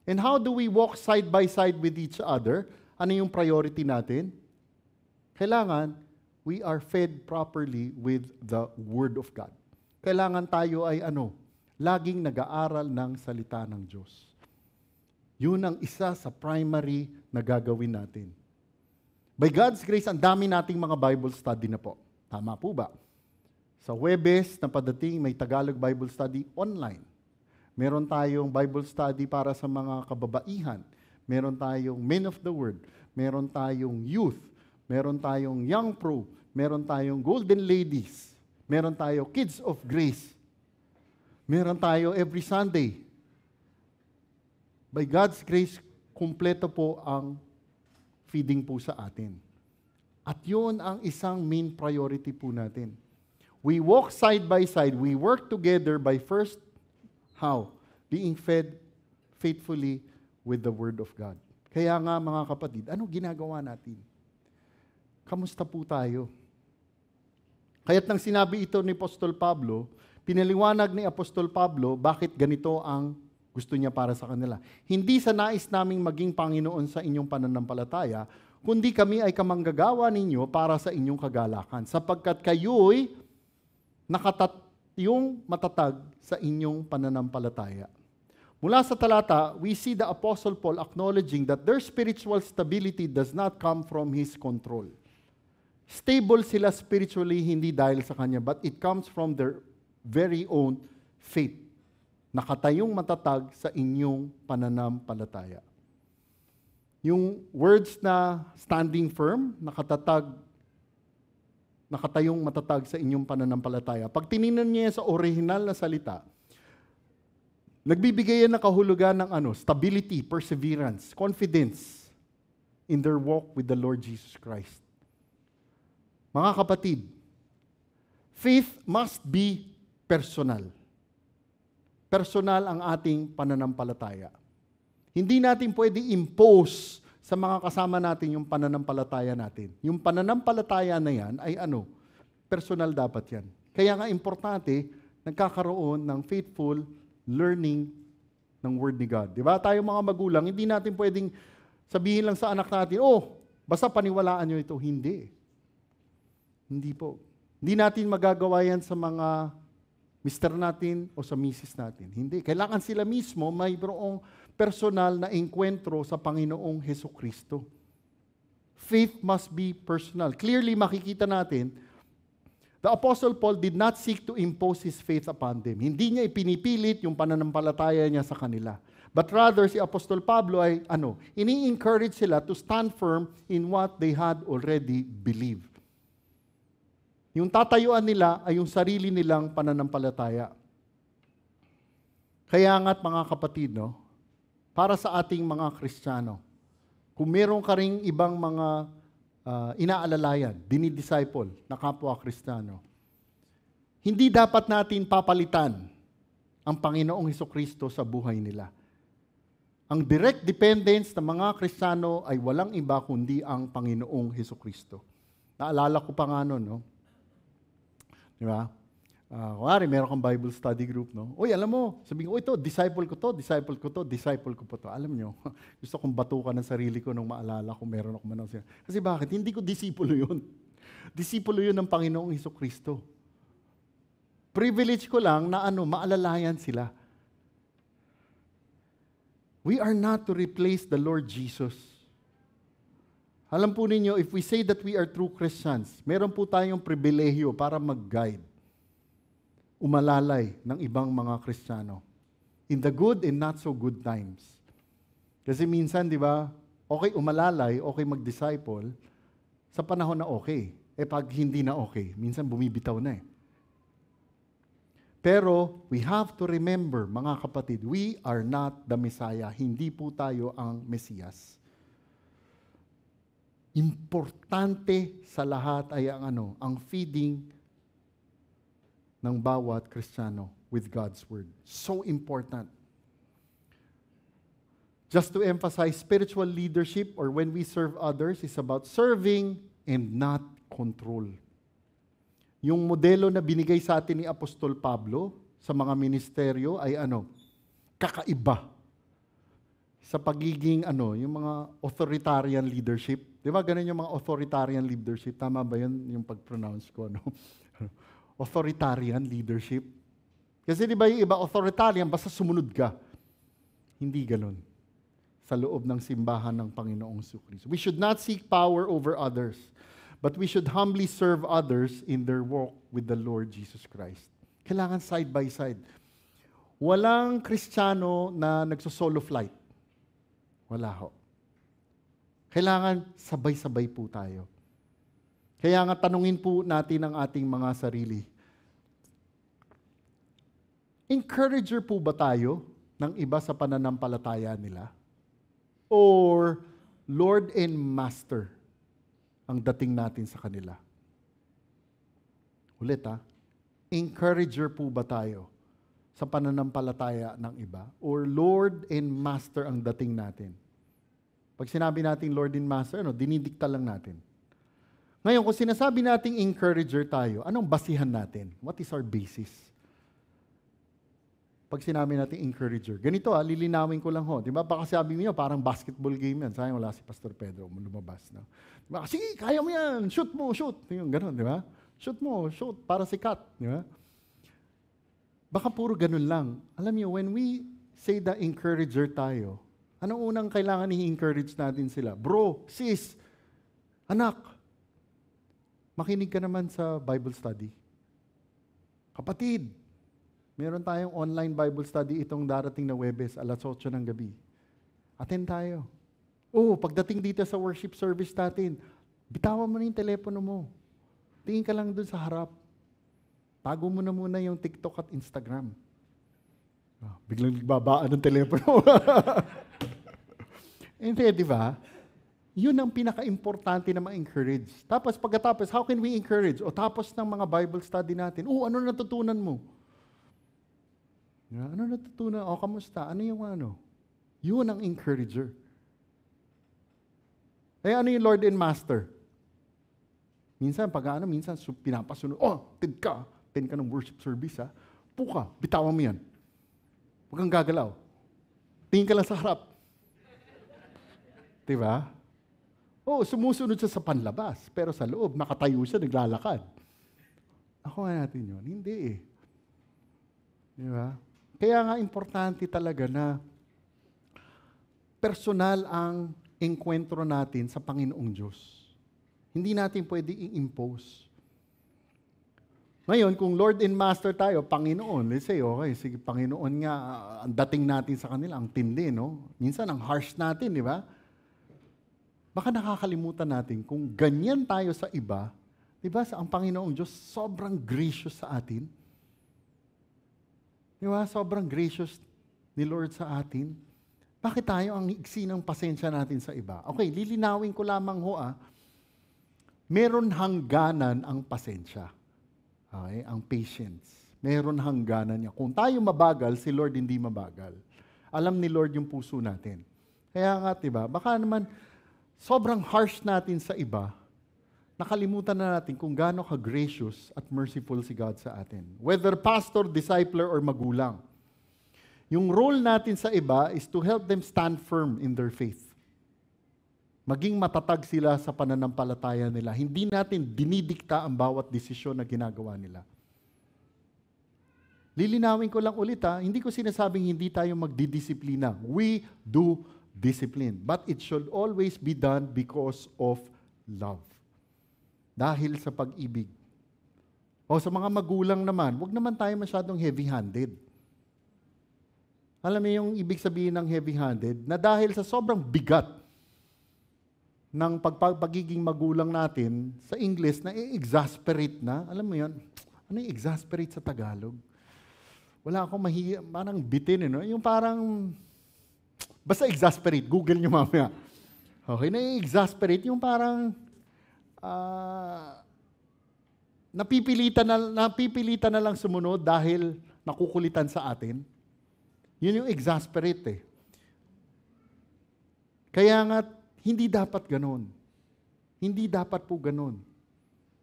And how do we walk side by side with each other? Ano yung priority natin? Kailangan, we are fed properly with the Word of God. Kailangan tayo ay laging nag-aaral ng salita ng Diyos. Yun ang isa sa primary na gagawin natin. By God's grace, ang dami nating mga Bible study na po. Tama po ba? Sa Huwebes na padating, may Tagalog Bible study online. Meron tayong Bible study para sa mga kababaihan. Meron tayong Men of the Word. Meron tayong Youth. Meron tayong Young Pro. Meron tayong Golden Ladies. Meron tayong Kids of Grace. Meron tayo every Sunday. By God's grace, kumpleto po ang feeding po sa atin. At yun ang isang main priority po natin. We walk side by side. We work together by first, how? Being fed faithfully with the Word of God. Kaya nga mga kapatid, ano ginagawa natin? Kamusta po tayo? Kaya't nang sinabi ito ni Apostol Pablo, pinaliwanag ni Apostol Pablo bakit ganito ang gusto niya para sa kanila. Hindi sa nais naming maging Panginoon sa inyong pananampalataya, kundi kami ay kamanggagawa ninyo para sa inyong kagalakan, sapagkat kayo'y yung matatag sa inyong pananampalataya. Mula sa talata, we see the Apostle Paul acknowledging that their spiritual stability does not come from his control. Stable sila spiritually, hindi dahil sa kanya, but it comes from their very own faith. Nakatayong matatag sa inyong pananampalataya. Yung words na standing firm, nakatayong matatag sa inyong pananampalataya. Pag tinignan niya sa original na salita, nagbibigay yan ng kahulugan ng stability, perseverance, confidence in their walk with the Lord Jesus Christ. Mga kapatid, faith must be personal. Personal ang ating pananampalataya. Hindi natin pwede impose sa mga kasama natin yung pananampalataya natin. Yung pananampalataya na yan ay personal dapat yan. Kaya nga importante, nagkakaroon ng faithful learning ng Word ni God. Di ba? Tayo mga magulang, hindi natin pwedeng sabihin lang sa anak natin, basta paniwalaan nyo ito. Hindi. Hindi po. Hindi natin magagawa yan sa mga mister natin o sa misis natin. Hindi. Kailangan sila mismo mayroong personal na enkwentro sa Panginoong Hesukristo. Faith must be personal. Clearly makikita natin, the Apostle Paul did not seek to impose his faith upon them. Hindi niya ipinipilit yung pananampalataya niya sa kanila. But rather, si Apostol Pablo ay ini-encourage sila to stand firm in what they had already believed. Yung tatayuan nila ay yung sarili nilang pananampalataya. Kaya nga't mga kapatid, para sa ating mga Kristiyano, kung meron ka ring ibang mga inaalalayan, dinidisciple na kapwa Kristiyano, hindi dapat natin papalitan ang Panginoong Hesukristo sa buhay nila. Ang direct dependence ng mga Kristiyano ay walang iba kundi ang Panginoong Hesukristo. Naalala ko pa nga no? Di ba? Kunwari, meron kang Bible study group, Uy, alam mo, sabihin ko, ito, disciple ko to, disciple ko to, disciple ko po to. Alam nyo, gusto kong batukan ng sarili ko nung maalala kung meron ako man. Kasi bakit? Hindi ko disipulo yun. Disipulo yun ng Panginoong Hesukristo. Privilege ko lang na maalalayan sila. We are not to replace the Lord Jesus. Alam po ninyo, if we say that we are true Christians, meron po tayong pribilehyo para mag-guide, umalalay ng ibang mga Kristiyano. In the good and not so good times. Kasi minsan, di ba, okay umalalay, okay mag-disciple, sa panahon na okay. Pag hindi na okay, minsan bumibitaw na Pero, we have to remember, mga kapatid, we are not the Messiah. Hindi po tayo ang Mesiyas. Importante sa lahat ay ang feeding ng bawat Kristiyano with God's Word. So important. Just to emphasize, spiritual leadership or when we serve others is about serving and not control. Yung modelo na binigay sa atin ni Apostol Pablo sa mga ministeryo ay kakaiba sa pagiging yung mga authoritarian leadership. Di ba ganun yung mga authoritarian leadership? Tama ba yun yung pag-pronounce ko? Authoritarian leadership. Kasi di ba yung iba authoritarian, basta sumunod ka. Hindi ganun. Sa loob ng simbahan ng Panginoong Jesucristo. We should not seek power over others, but we should humbly serve others in their walk with the Lord Jesus Christ. Kailangan side by side. Walang Kristiyano na nagso-solo flight. Wala ho. Kailangan sabay-sabay po tayo. Kaya nga tanungin po natin ang ating mga sarili. Encourager po ba tayo ng iba sa pananampalataya nila? Or Lord and Master ang dating natin sa kanila? Ulit encourager po ba tayo sa pananampalataya ng iba? Or Lord and Master ang dating natin? Pag sinabi natin Lord and Master, dinidikta lang natin. Ngayon, kung sinasabi nating encourager tayo, anong basihan natin? What is our basis? Pag sinabi natin encourager. Ganito lilinawin ko lang ho. Di ba? Baka sabi niyo, parang basketball game yan. Sayang wala si Pastor Pedro lumabas. No? Diba? Sige, kaya mo yan. Shoot mo, shoot. Yung ganun, di ba? Shoot mo, shoot. Para sikat. Di ba? Baka puro ganun lang. Alam niyo, when we say the encourager tayo, anong unang kailangan i-encourage natin sila? Bro, sis, anak, makinig ka naman sa Bible study. Kapatid, meron tayong online Bible study itong darating na Webes, alas 8 ng gabi. Attend tayo. Pagdating dito sa worship service natin, bitawan mo na yung telepono mo. Tingin ka lang dun sa harap. Tago mo na muna yung TikTok at Instagram. Biglang nagbabaan ng telepono. Hindi, di ba? Yun ang pinaka-importante na ma-encourage. Tapos pagkatapos, how can we encourage? Tapos ng mga Bible study natin, ano natutunan mo? Ano natutunan? Kamusta? Ano yung ano? Yun ang encourager. Ano yung Lord and Master? Minsan, minsan pinapasunod, attend ka ng worship service, ha? Puka, bitawan mo yan. Huwag kang gagalaw. Tingin ka lang sa harap. Diba? Sumusunod siya sa panlabas, pero sa loob, nakatayo siya, naglalakad. Ako nga natin yun. Hindi eh. Diba? Kaya nga importante talaga na personal ang enkwentro natin sa Panginoong Diyos. Hindi natin pwede i-impose. Ngayon, kung Lord and Master tayo, Panginoon, let's say, okay, sige, Panginoon nga, ang dating natin sa kanila, ang tindi, no? Minsan, ang harsh natin, di ba? Baka nakakalimutan natin, kung ganyan tayo sa iba, di ba, ang Panginoong Diyos, sobrang gracious sa atin. Di ba? Sobrang gracious ni Lord sa atin. Bakit tayo ang iksi ng pasensya natin sa iba? Okay, lilinawin ko lamang ho, meron hangganan ang pasensya. Okay, ang patience. Meron hangganan niya. Kung tayo mabagal, si Lord hindi mabagal. Alam ni Lord yung puso natin. Kaya nga, diba, baka naman, sobrang harsh natin sa iba, nakalimutan na natin kung gaano ka-gracious at merciful si God sa atin. Whether pastor, discipler, or magulang. Yung role natin sa iba is to help them stand firm in their faith. Maging matatag sila sa pananampalataya nila. Hindi natin dinidikta ang bawat desisyon na ginagawa nila. Lilinawin ko lang ulit, hindi ko sinasabing hindi tayo magdidisiplina. We do discipline. But it should always be done because of love. Dahil sa pag-ibig. Sa mga magulang naman, wag naman tayo masyadong heavy-handed. Alam mo yung ibig sabihin ng heavy-handed? Na dahil sa sobrang bigat ng pagiging magulang natin, sa English, na-exasperate na. Alam mo yun? Ano yung exasperate sa Tagalog? Wala akong parang bitin, no? Yung parang, basta exasperate. Google nyo mamaya. Okay, na-exasperate. Yung parang, napipilitan na lang sumunod dahil nakukulitan sa atin. Yun yung exasperate. Kaya nga, hindi dapat ganon. Hindi dapat po ganon.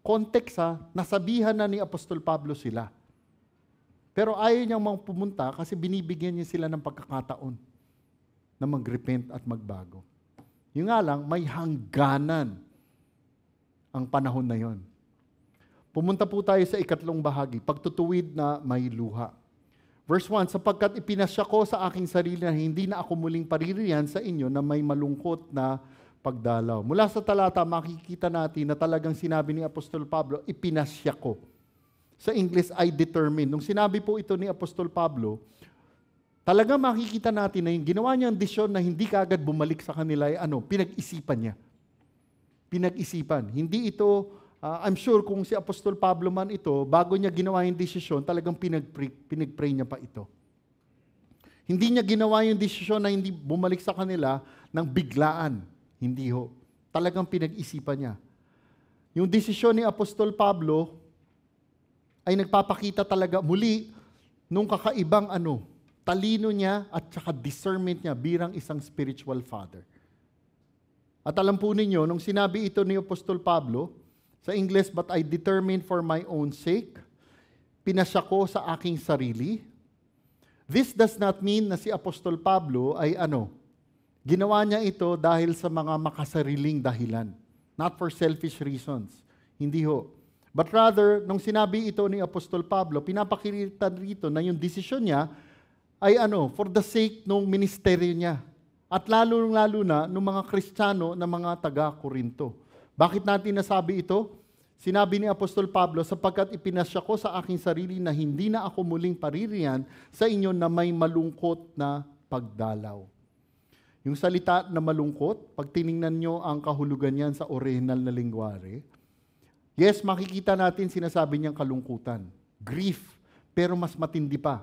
Context nasabihan na ni Apostol Pablo sila. Pero ayaw niyang pumunta kasi binibigyan niya sila ng pagkakataon na mag-repent at magbago. Yung nga lang, may hangganan ang panahon na yon. Pumunta po tayo sa ikatlong bahagi, pagtutuwid na may luha. Verse 1, sapagkat ipinasya ko sa aking sarili na hindi na ako muling paririyan sa inyo na may malungkot na pagdalaw. Mula sa talata, makikita natin na talagang sinabi ni Apostol Pablo, ipinasya ko. Sa English, I determined. Nung sinabi po ito ni Apostol Pablo, talagang makikita natin na yung ginawa niyang desisyon na hindi kaagad bumalik sa kanila ay pinag-isipan niya. Pinag-isipan. Hindi ito, I'm sure kung si Apostol Pablo man ito, bago niya ginawa yung desisyon, talagang pinag-pray niya pa ito. Hindi niya ginawa yung desisyon na hindi bumalik sa kanila ng biglaan. Hindi ho. Talagang pinag-isipan niya. Yung desisyon ni Apostol Pablo ay nagpapakita talaga muli nung kakaibang talino niya at saka discernment niya bilang isang spiritual father. At alam po ninyo, nung sinabi ito ni Apostol Pablo, sa English, but I determined for my own sake, pinasya ko sa aking sarili, This does not mean na si Apostol Pablo ay ginawa niya ito dahil sa mga makasariling dahilan. Not for selfish reasons. Hindi ho. But rather, nung sinabi ito ni Apostol Pablo, pinapakita rito na yung desisyon niya ay for the sake ng ministeryo niya. At lalo-lalo na ng mga Kristiyano na mga taga-Korinto. Bakit natin nasabi ito? Sinabi ni Apostol Pablo, sapagkat ipinasya ko sa aking sarili na hindi na ako muling paririyan sa inyo na may malungkot na pagdalaw. Yung salita na malungkot, pag tiningnan nyo ang kahulugan yan sa original na lingware, yes, makikita natin sinasabi niyang kalungkutan. Grief, pero mas matindi pa.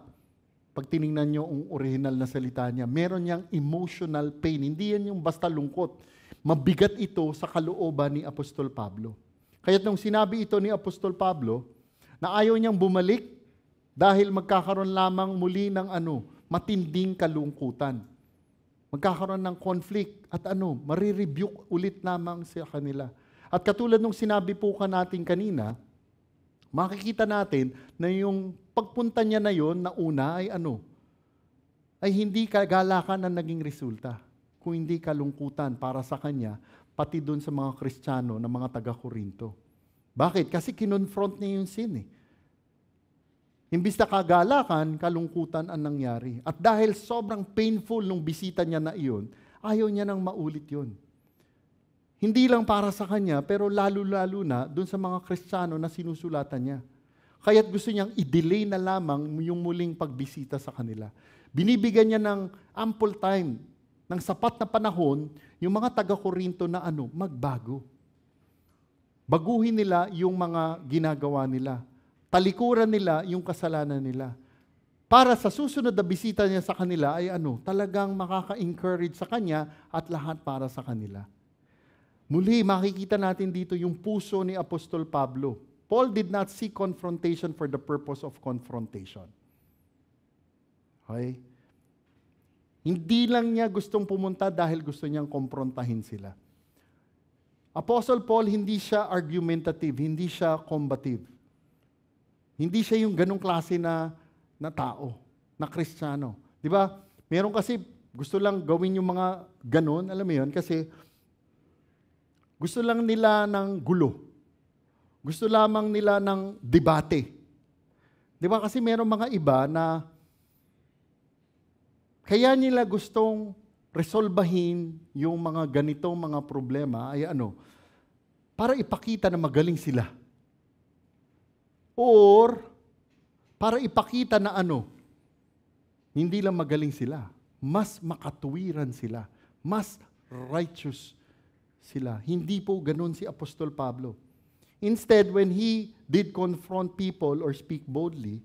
Pag tiningnan nyo ang original na salita niya, meron niyang emotional pain. Hindi yan yung basta lungkot. Mabigat ito sa kalooban ni Apostol Pablo. Kaya nung sinabi ito ni Apostol Pablo, na ayaw niyang bumalik dahil magkakaroon lamang muli ng matinding kalungkutan. Magkakaroon ng conflict at marirebuke ulit lamang sa kanila. At katulad nung sinabi po natin kanina, makikita natin na yung pagpunta niya na yon na una ay ay hindi kagalakan ang naging resulta, kung hindi kalungkutan para sa kanya, pati doon sa mga Kristiyano na mga taga-Korinto. Bakit? Kasi kinonfront niya yung sin eh. Imbis na kagalakan, kalungkutan ang nangyari. At dahil sobrang painful nung bisita niya na iyon, ayaw niya nang maulit yun. Hindi lang para sa kanya, pero lalo-lalo na doon sa mga Kristiyano na sinusulatan niya. Kaya't gusto niyang i-delay na lamang yung muling pagbisita sa kanila. Binibigyan niya ng ample time, ng sapat na panahon, yung mga taga-Korinto na magbago. Baguhin nila yung mga ginagawa nila. Talikuran nila yung kasalanan nila. Para sa susunod na bisita niya sa kanila ay talagang makaka-encourage sa kanya at lahat para sa kanila. Muli, makikita natin dito yung puso ni Apostol Pablo. Paul did not seek confrontation for the purpose of confrontation. Okay? Hindi lang niya gustong pumunta dahil gusto niyang komprontahin sila. Apostle Paul, hindi siya argumentative, hindi siya combative. Hindi siya yung ganong klase na tao, na Kristiyano. Di ba? Meron kasi gusto lang gawin yung mga ganon, alam mo yun, kasi gusto lang nila ng gulo. Gusto lamang nila ng debate. Di ba? Kasi meron mga iba na kaya nila gustong resolbahin yung mga ganitong mga problema ay para ipakita na magaling sila. Or para ipakita na hindi lang magaling sila, mas makatuwiran sila, mas righteous sila. Hindi po ganun si Apostol Pablo. Instead, when he did confront people or speak boldly,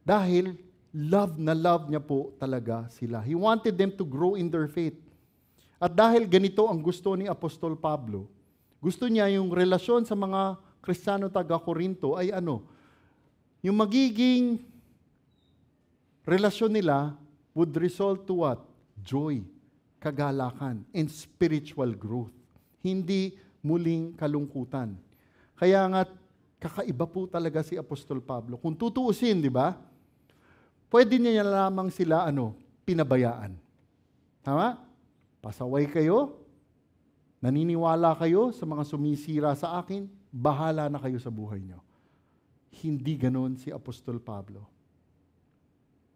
dahil love na love niya po talaga sila. He wanted them to grow in their faith. At dahil ganito ang gusto ni Apostol Pablo, gusto niya yung relasyon sa mga Kristiyano taga-Korinto ay yung magiging relasyon nila would result to what? Joy, kagalakan, and spiritual growth. Hindi muling kalungkutan. Kaya nga, kakaiba po talaga si Apostol Pablo. Kung tutuusin, di ba? Pwede niya lamang sila, pinabayaan. Tama? Pasaway kayo, naniniwala kayo sa mga sumisira sa akin, bahala na kayo sa buhay niyo. Hindi ganon si Apostol Pablo.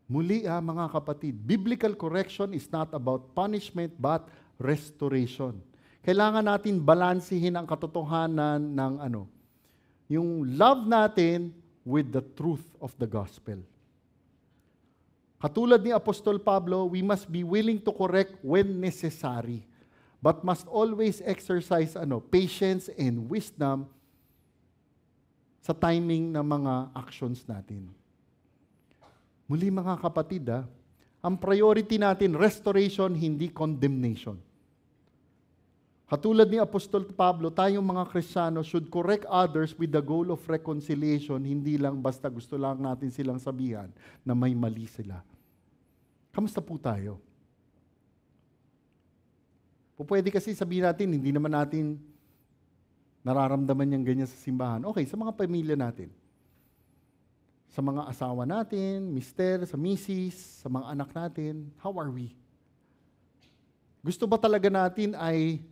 Muli mga kapatid, biblical correction is not about punishment but restoration. Kailangan natin balansihin ang katotohanan ng yung love natin with the truth of the gospel. Katulad ni Apostol Pablo, we must be willing to correct when necessary, but must always exercise patience and wisdom sa timing ng mga actions natin. Muli mga kapatid, ang priority natin, restoration, hindi condemnation. Katulad ni Apostol Pablo, tayong mga Kristiyano should correct others with the goal of reconciliation, hindi lang basta gusto lang natin silang sabihan na may mali sila. Kamusta po tayo? Pwede kasi sabihin natin, hindi naman natin nararamdaman yung ganyan sa simbahan. Okay, sa mga pamilya natin. sa mga asawa natin, mister, sa misis, sa mga anak natin, how are we? Gusto ba talaga natin ay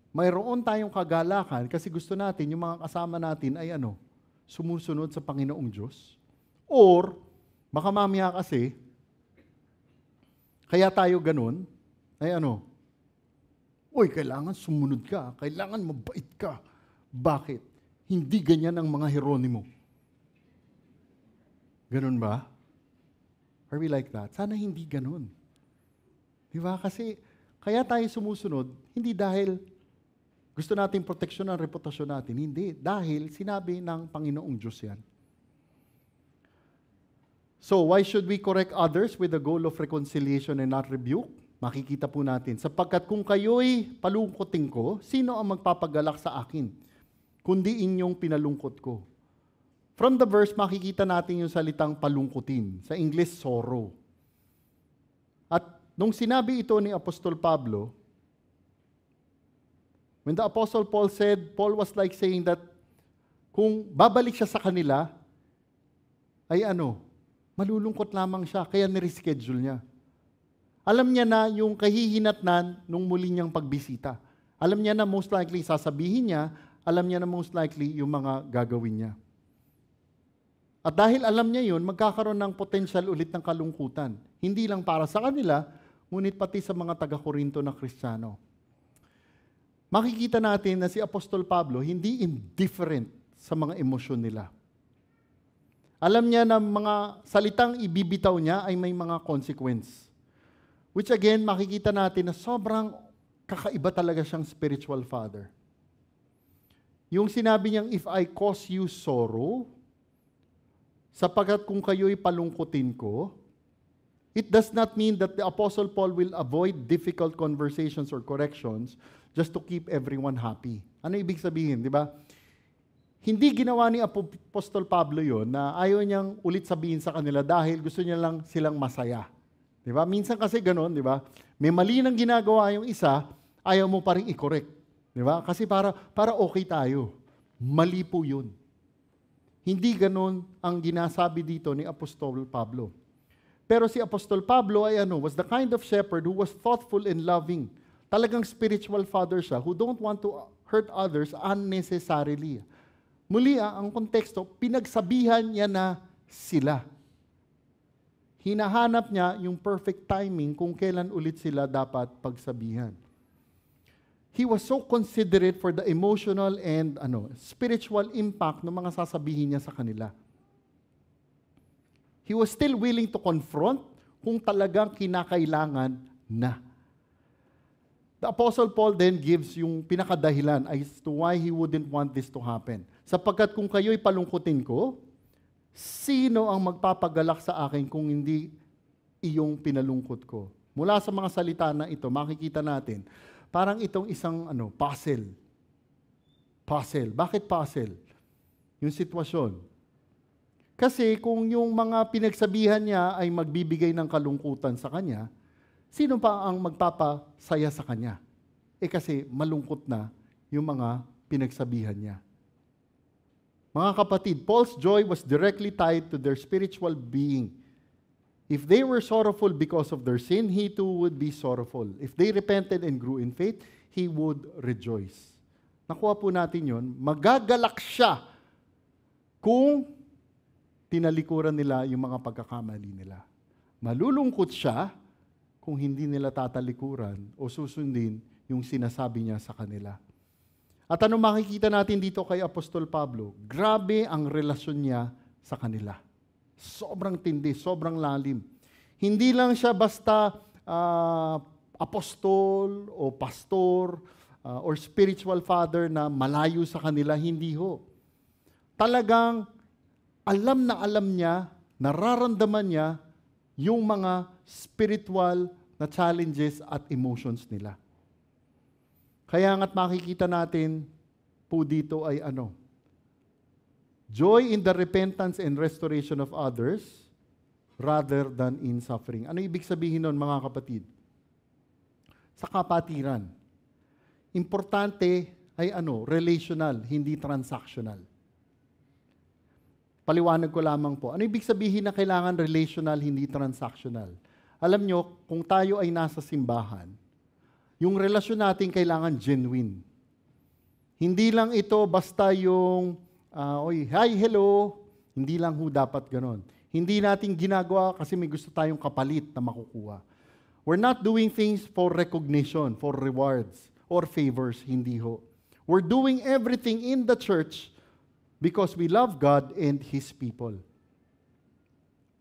mayroon tayong kagalakan kasi gusto natin yung mga kasama natin ay sumusunod sa Panginoong Diyos? Or, baka mamaya kasi, kaya tayo ganun, ay uy, kailangan sumunod ka, kailangan mabait ka. Bakit? Hindi ganyan ang mga Heronimo. Ganun ba? Are we like that? Sana hindi ganun. Di ba? Kasi, kaya tayo sumusunod, hindi dahil gusto natin proteksyon ang reputasyon natin. Hindi. Dahil sinabi ng Panginoong Diyos yan. So, why should we correct others with the goal of reconciliation and not rebuke? Makikita po natin. Sapagkat kung kayo'y palungkotin ko, sino ang magpapagalak sa akin? Kundi inyong pinalungkot ko. From the verse, makikita natin yung salitang palungkutin. Sa English, sorrow. At nung sinabi ito ni Apostol Pablo, when the Apostle Paul said, Paul was like saying that kung babalik siya sa kanila, ay malulungkot lamang siya, kaya nireschedule niya. Alam niya na yung kahihinatnan nung muli niyang pagbisita. Alam niya na most likely sasabihin niya, alam niya na most likely yung mga gagawin niya. At dahil alam niya yun, magkakaroon ng potential ulit ng kalungkutan. Hindi lang para sa kanila, ngunit pati sa mga taga-Korinto na Kristiyano. Makikita natin na si Apostol Pablo hindi indifferent sa mga emosyon nila. Alam niya na mga salitang ibibitaw niya ay may mga consequence. Which again, makikita natin na sobrang kakaiba talaga siyang spiritual father. Yung sinabi niyang, if I cause you sorrow, sapagkat kung kayo'y palungkutin ko, it does not mean that the Apostle Paul will avoid difficult conversations or corrections just to keep everyone happy. Ano ibig sabihin, di ba? Hindi ginawa ni Apostol Pablo yon na ayaw niyang ulit sabihin sa kanila dahil gusto niya lang silang masaya. Di ba? Minsan kasi gano'n, di ba? May mali nang ginagawa yung isa, ayaw mo pa rin i-correct. Di ba? Kasi para okay tayo. Mali po yun. Hindi gano'n ang ginasabi dito ni Apostol Pablo. Pero si Apostol Pablo ay was the kind of shepherd who was thoughtful and loving. Talagang spiritual father siya who don't want to hurt others unnecessarily. Muli, ang konteksto, pinagsabihan niya na sila. Hinahanap niya yung perfect timing kung kailan ulit sila dapat pagsabihan. He was so considerate for the emotional and spiritual impact ng mga sasabihin niya sa kanila. He was still willing to confront kung talagang kinakailangan na. The Apostle Paul then gives yung pinakadahilan as to why he wouldn't want this to happen. Sapagkat kung kayo'y palungkutin ko, sino ang magpapagalak sa akin kung hindi iyong pinalungkot ko? Mula sa mga salita na ito, makikita natin, parang itong isang puzzle. Puzzle. Bakit puzzle? Yung sitwasyon. Kasi kung yung mga pinagsabihan niya ay magbibigay ng kalungkutan sa kanya, sino pa ang magpapasaya sa kanya? Kasi malungkot na yung mga pinagsabihan niya. Mga kapatid, Paul's joy was directly tied to their spiritual being. If they were sorrowful because of their sin, he too would be sorrowful. If they repented and grew in faith, he would rejoice. Nakuha po natin yun. Magagalak siya kung tinalikuran nila yung mga pagkakamali nila. Malulungkot siya kung hindi nila tatalikuran o susundin yung sinasabi niya sa kanila. At ano makikita natin dito kay Apostol Pablo? Grabe ang relasyon niya sa kanila. Sobrang tindi, sobrang lalim. Hindi lang siya basta apostol o pastor or spiritual father na malayo sa kanila, hindi ho. Talagang alam niya, nararamdaman niya yung mga spiritual na challenges at emotions nila. Kaya nga't makikita natin po dito ay joy in the repentance and restoration of others rather than in suffering. Ano ibig sabihin nun, mga kapatid? Sa kapatiran. Importante ay relational, hindi transactional. paliwanag ko lamang po. Ano ibig sabihin na kailangan relational, hindi transactional? Alam nyo, kung tayo ay nasa simbahan, yung relasyon natin kailangan genuine. Hindi lang ito basta yung, hi, hello. Hindi lang ho dapat ganon. Hindi natin ginagawa kasi may gusto tayong kapalit na makukuha. We're not doing things for recognition, for rewards, or favors. Hindi ho. We're doing everything in the church because we love God and His people.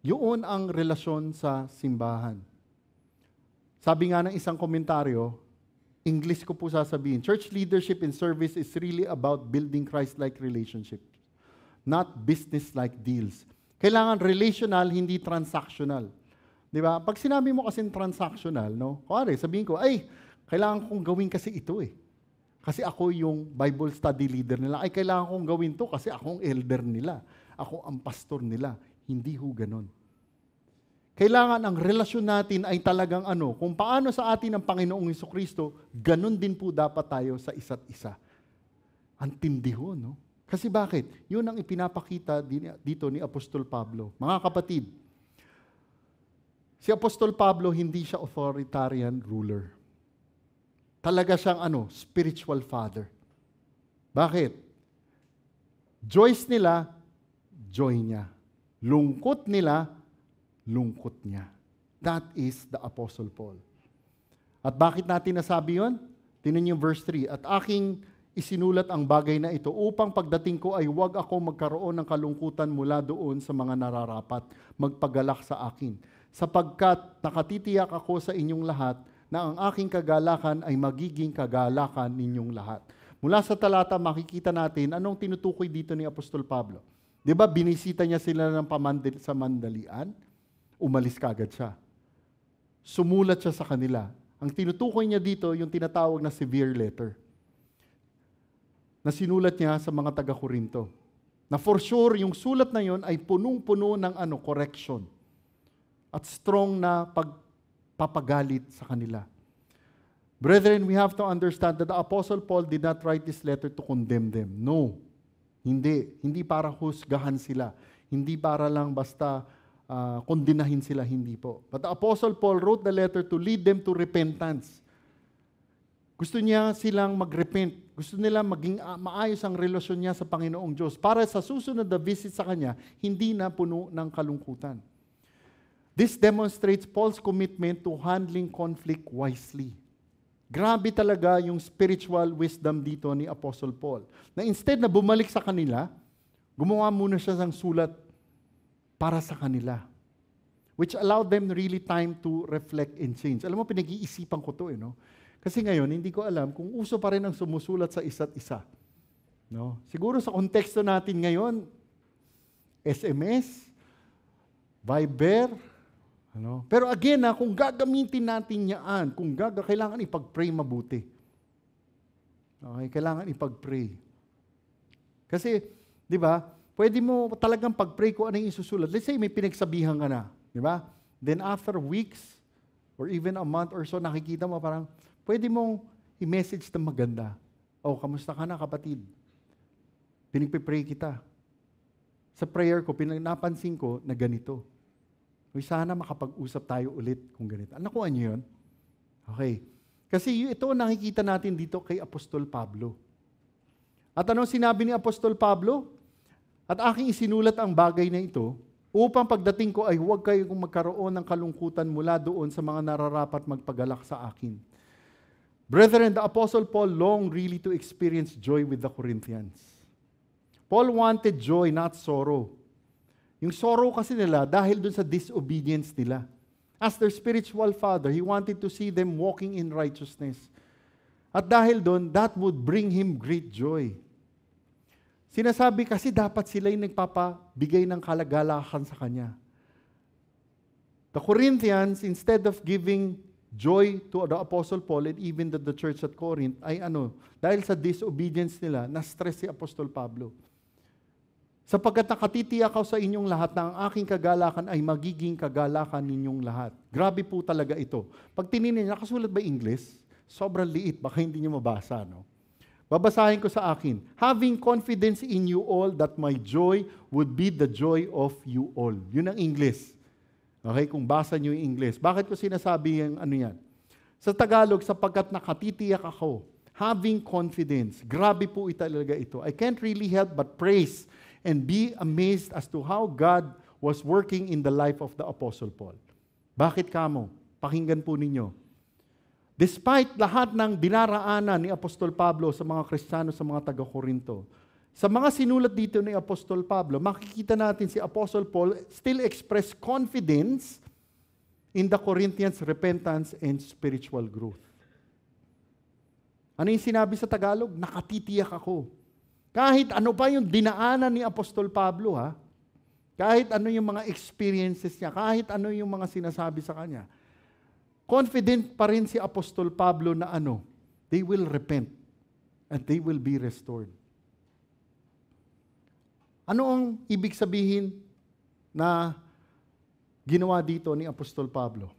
Yun ang relasyon sa simbahan. Sabi nga ng isang komentaryo, English ko po sasabihin, church leadership and service is really about building Christ-like relationships, not business-like deals. Kailangan relational, hindi transactional. Di ba? Pag sinabi mo kasing transactional, no? Kuwari, sabihin ko, kailangan kong gawin kasi ito eh. Kasi ako yung Bible study leader nila. Kailangan kong gawin to kasi akong elder nila. Ako ang pastor nila. Hindi ho ganon. Kailangan ang relasyon natin ay talagang kung paano sa atin ang Panginoong Hesukristo, ganon din po dapat tayo sa isa't isa. Ang tindi ho, no? Kasi bakit? Yun ang ipinapakita dito ni Apostol Pablo. Mga kapatid, si Apostol Pablo hindi siya authoritarian ruler. Talaga siyang spiritual father. Bakit? Joys nila, joy niya. Lungkot nila, lungkot niya. That is the Apostle Paul. At bakit natin nasabi yun? Tingnan niyo verse 3. At aking isinulat ang bagay na ito upang pagdating ko ay huwag ako magkaroon ng kalungkutan mula doon sa mga nararapat, magpagalak sa akin. Sapagkat nakatitiyak ako sa inyong lahat na ang aking kagalakan ay magiging kagalakan ninyong lahat. Mula sa talata, makikita natin anong tinutukoy dito ni Apostol Pablo. Di ba, binisita niya sila sa mandalian? Umalis kagad siya. Sumulat siya sa kanila. Ang tinutukoy niya dito, yung tinatawag na severe letter. Na sinulat niya sa mga taga-Korinto. Na for sure, yung sulat na yon ay punong-puno ng correction. At strong na pagpapagalit sa kanila. Brethren, we have to understand that the Apostle Paul did not write this letter to condemn them. No. Hindi. Hindi para husgahan sila. Hindi para lang basta kondinahin sila. Hindi po. But the Apostle Paul wrote the letter to lead them to repentance. Gusto niya silang mag-repent. Gusto nila maging maayos ang relasyon niya sa Panginoong Diyos. Para sa susunod na visit sa Kanya, hindi na puno ng kalungkutan. This demonstrates Paul's commitment to handling conflict wisely. Grabe talaga yung spiritual wisdom dito ni Apostle Paul. Na instead na bumalik sa kanila, gumawa muna siya ng sulat para sa kanila. Which allowed them really time to reflect and change. Alam mo, pinag-iisipan ko to no? Kasi ngayon, hindi ko alam kung uso pa rin ang sumusulat sa isa't isa. No? Siguro sa konteksto natin ngayon, SMS, Viber, pero again, kung gagamitin natin yan, kailangan ipag-pray mabuti. Okay, kailangan ipag-pray. Kasi, di ba, pwede mo talagang pag-pray kung ano yung isusulat. Let's say may pinagsabihan ka na, di ba? Then after weeks, or even a month or so, nakikita mo parang, pwede mong i-message na maganda. Kamusta ka na kapatid? Pinagpipray kita. Sa prayer ko, napansin ko na ganito. Sana makapag-usap tayo ulit kung ganito. Nakuha niyo yun? Okay. Kasi ito nakikita natin dito kay Apostol Pablo. At anong sinabi ni Apostol Pablo? At aking isinulat ang bagay na ito upang pagdating ko ay huwag kayong magkaroon ng kalungkutan mula doon sa mga nararapat magpagalak sa akin. Brethren, the Apostle Paul longed really to experience joy with the Corinthians. Paul wanted joy, not sorrow. Yung sorrow kasi nila dahil dun sa disobedience nila. As their spiritual father, he wanted to see them walking in righteousness. At dahil dun, that would bring him great joy. Sinasabi kasi dapat sila yung nagpapabigay ng kalagalakan sa kanya. The Corinthians, instead of giving joy to the Apostle Paul and even to the church at Corinth, ay dahil sa disobedience nila, na-stress si Apostol Pablo. Sapagkat nakatitiyak ako sa inyong lahat na ang aking kagalakan ay magiging kagalakan ninyong lahat. Grabe po talaga ito. Pag tininin, nakasulat ba English? Sobrang liit, baka hindi nyo mabasa, no? Babasahin ko sa akin. Having confidence in you all that my joy would be the joy of you all. Yun ang English. Okay, kung basa nyo yung English. Bakit ko sinasabi yung ano yan? Sa Tagalog, sapagkat nakatitiyak ako, having confidence. Grabe po talaga ito. I can't really help but praise and be amazed as to how God was working in the life of the Apostle Paul. Bakit kamo? Pakinggan po ninyo. Despite lahat ng dinaraanan ni Apostol Pablo sa mga Kristiyano sa mga taga-Korinto, sa mga sinulat dito ni Apostol Pablo, makikita natin si Apostle Paul still express confidence in the Corinthians' repentance and spiritual growth. Ano yung sinabi sa Tagalog? Nakatitiyak ako. Kahit ano pa yung dinaanan ni Apostol Pablo, kahit ano yung mga experiences niya, kahit ano yung mga sinasabi sa kanya, confident pa rin si Apostol Pablo na they will repent and they will be restored. Ano ang ibig sabihin na ginawa dito ni Apostol Pablo?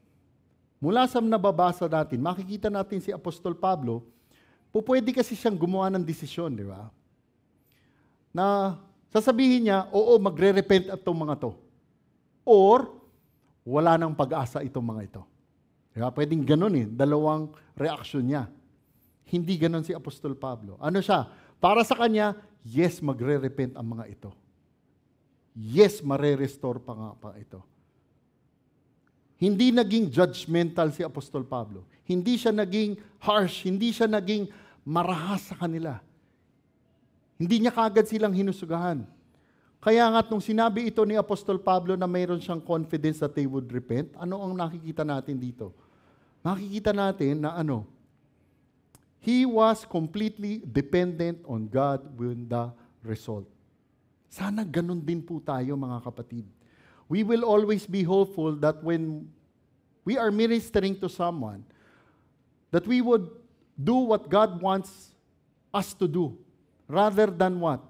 Mula sa nababasa natin, makikita natin si Apostol Pablo, pwede kasi siyang gumawa ng desisyon, di ba? Na sasabihin niya, oo, magre-repent itong mga to. Or, wala nang pag-asa itong mga ito. Diba? Pwedeng ganun dalawang reaksyon niya. Hindi ganun si Apostol Pablo. Ano siya? Para sa kanya, yes, magre-repent ang mga ito. Yes, mare-restore pa nga pa ito. Hindi naging judgmental si Apostol Pablo. Hindi siya naging harsh, hindi siya naging marahas sa kanila. Hindi niya kagad silang hinusugahan. Kaya nga nung sinabi ito ni Apostol Pablo na mayroon siyang confidence that they would repent, ano ang nakikita natin dito? Makikita natin na he was completely dependent on God with the result. Sana ganun din po tayo, mga kapatid. We will always be hopeful that when we are ministering to someone, that we would do what God wants us to do, rather than what?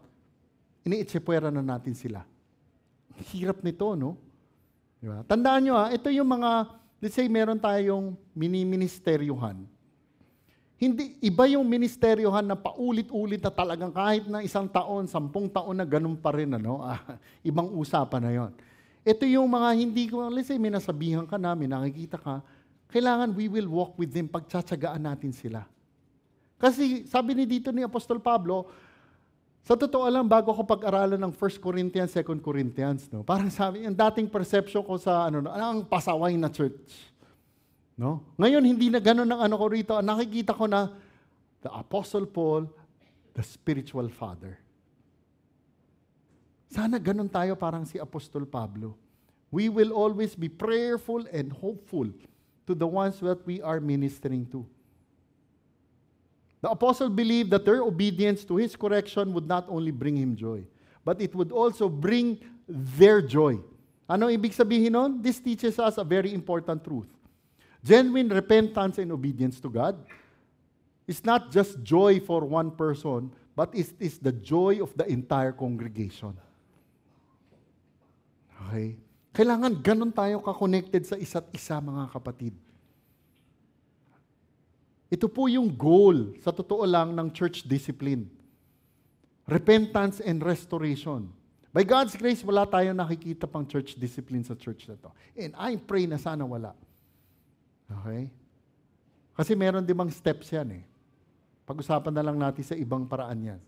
Iniitsipwera na natin sila. Hirap nito, no? Diba? Tandaan nyo ito yung mga, let's say meron tayong mini-ministeryohan. Hindi, iba yung ministeryohan na paulit-ulit na talagang kahit na 1 taon, 10 taon na ganun pa rin, ibang usapan na yon. Ito yung mga hindi ko, let's say may nasabihan ka na, may nakikita ka, kailangan we will walk with them, pagtsatsagaan natin sila. Kasi sabi dito ni Apostol Pablo, sa totoo lang, bago ako pag-aralan ng 1 Corinthians, 2 Corinthians, parang sabi, yung dating perception ko sa ang pasaway na church. No? Ngayon, hindi na gano'n ang ko rito. Nakikita ko na the Apostle Paul, the spiritual father. Sana gano'n tayo parang si Apostol Pablo. We will always be prayerful and hopeful to the ones that we are ministering to. The apostle believed that their obedience to his correction would not only bring him joy, but it would also bring their joy. Ano ibig sabihin nun? This teaches us a very important truth. Genuine repentance and obedience to God is not just joy for one person, but it is the joy of the entire congregation. Okay? Kailangan ganun tayo ka-connected sa isa't isa, mga kapatid. Ito po yung goal, sa totoo lang, ng church discipline. Repentance and restoration. By God's grace, wala tayong nakikita pang church discipline sa church na to. And I pray na sana wala. Okay? Kasi meron dimang steps yan Pag-usapan na lang natin sa ibang paraan yan.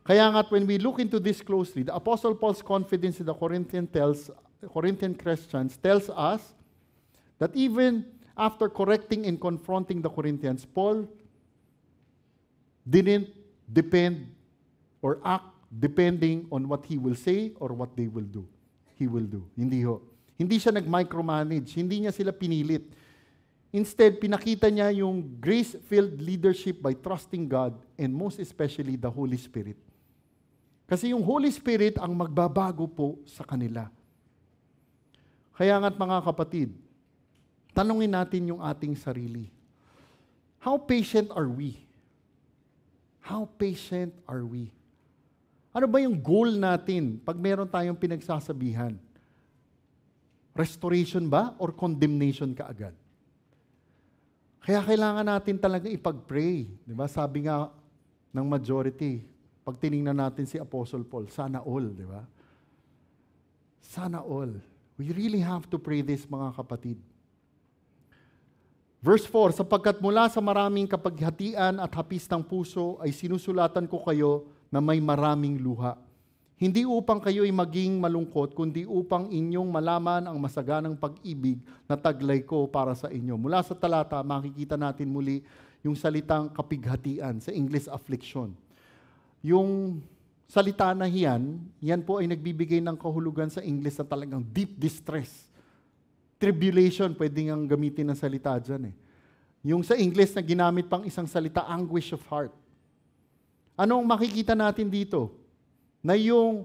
Kaya nga, when we look into this closely, the Apostle Paul's confidence in the Corinthian Christians tells us that even after correcting and confronting the Corinthians, Paul didn't depend or act depending on what he will say or what they will do. He will do. Hindi ho. Hindi siya nag-micromanage. Hindi niya sila pinilit. Instead, pinakita niya yung grace-filled leadership by trusting God and most especially the Holy Spirit. Kasi yung Holy Spirit ang magbabago po sa kanila. Kaya nga't mga kapatid, tanungin natin yung ating sarili. How patient are we? How patient are we? Ano ba yung goal natin pag meron tayong pinagsasabihan? Restoration ba or condemnation kaagad? Kaya kailangan natin talaga ipag-pray. Diba? Sabi nga ng majority. Pag tiningnan natin si Apostle Paul, sana all, di ba? Sana all. We really have to pray this, mga kapatid. Verse 4, sapagkat mula sa maraming kapaghatian at hapis ng puso ay sinusulatan ko kayo na may maraming luha. Hindi upang kayo'y maging malungkot, kundi upang inyong malaman ang masaganang pag-ibig na taglay ko para sa inyo. Mula sa talata, makikita natin muli yung salitang kapighatian, sa English affliction. Yung salita na yan po ay nagbibigay ng kahulugan sa English na talagang deep distress. Tribulation, pwede nga gamitin ng salita dyan eh. Yung sa English na ginamit pang isang salita, anguish of heart. Anong makikita natin dito? Na yung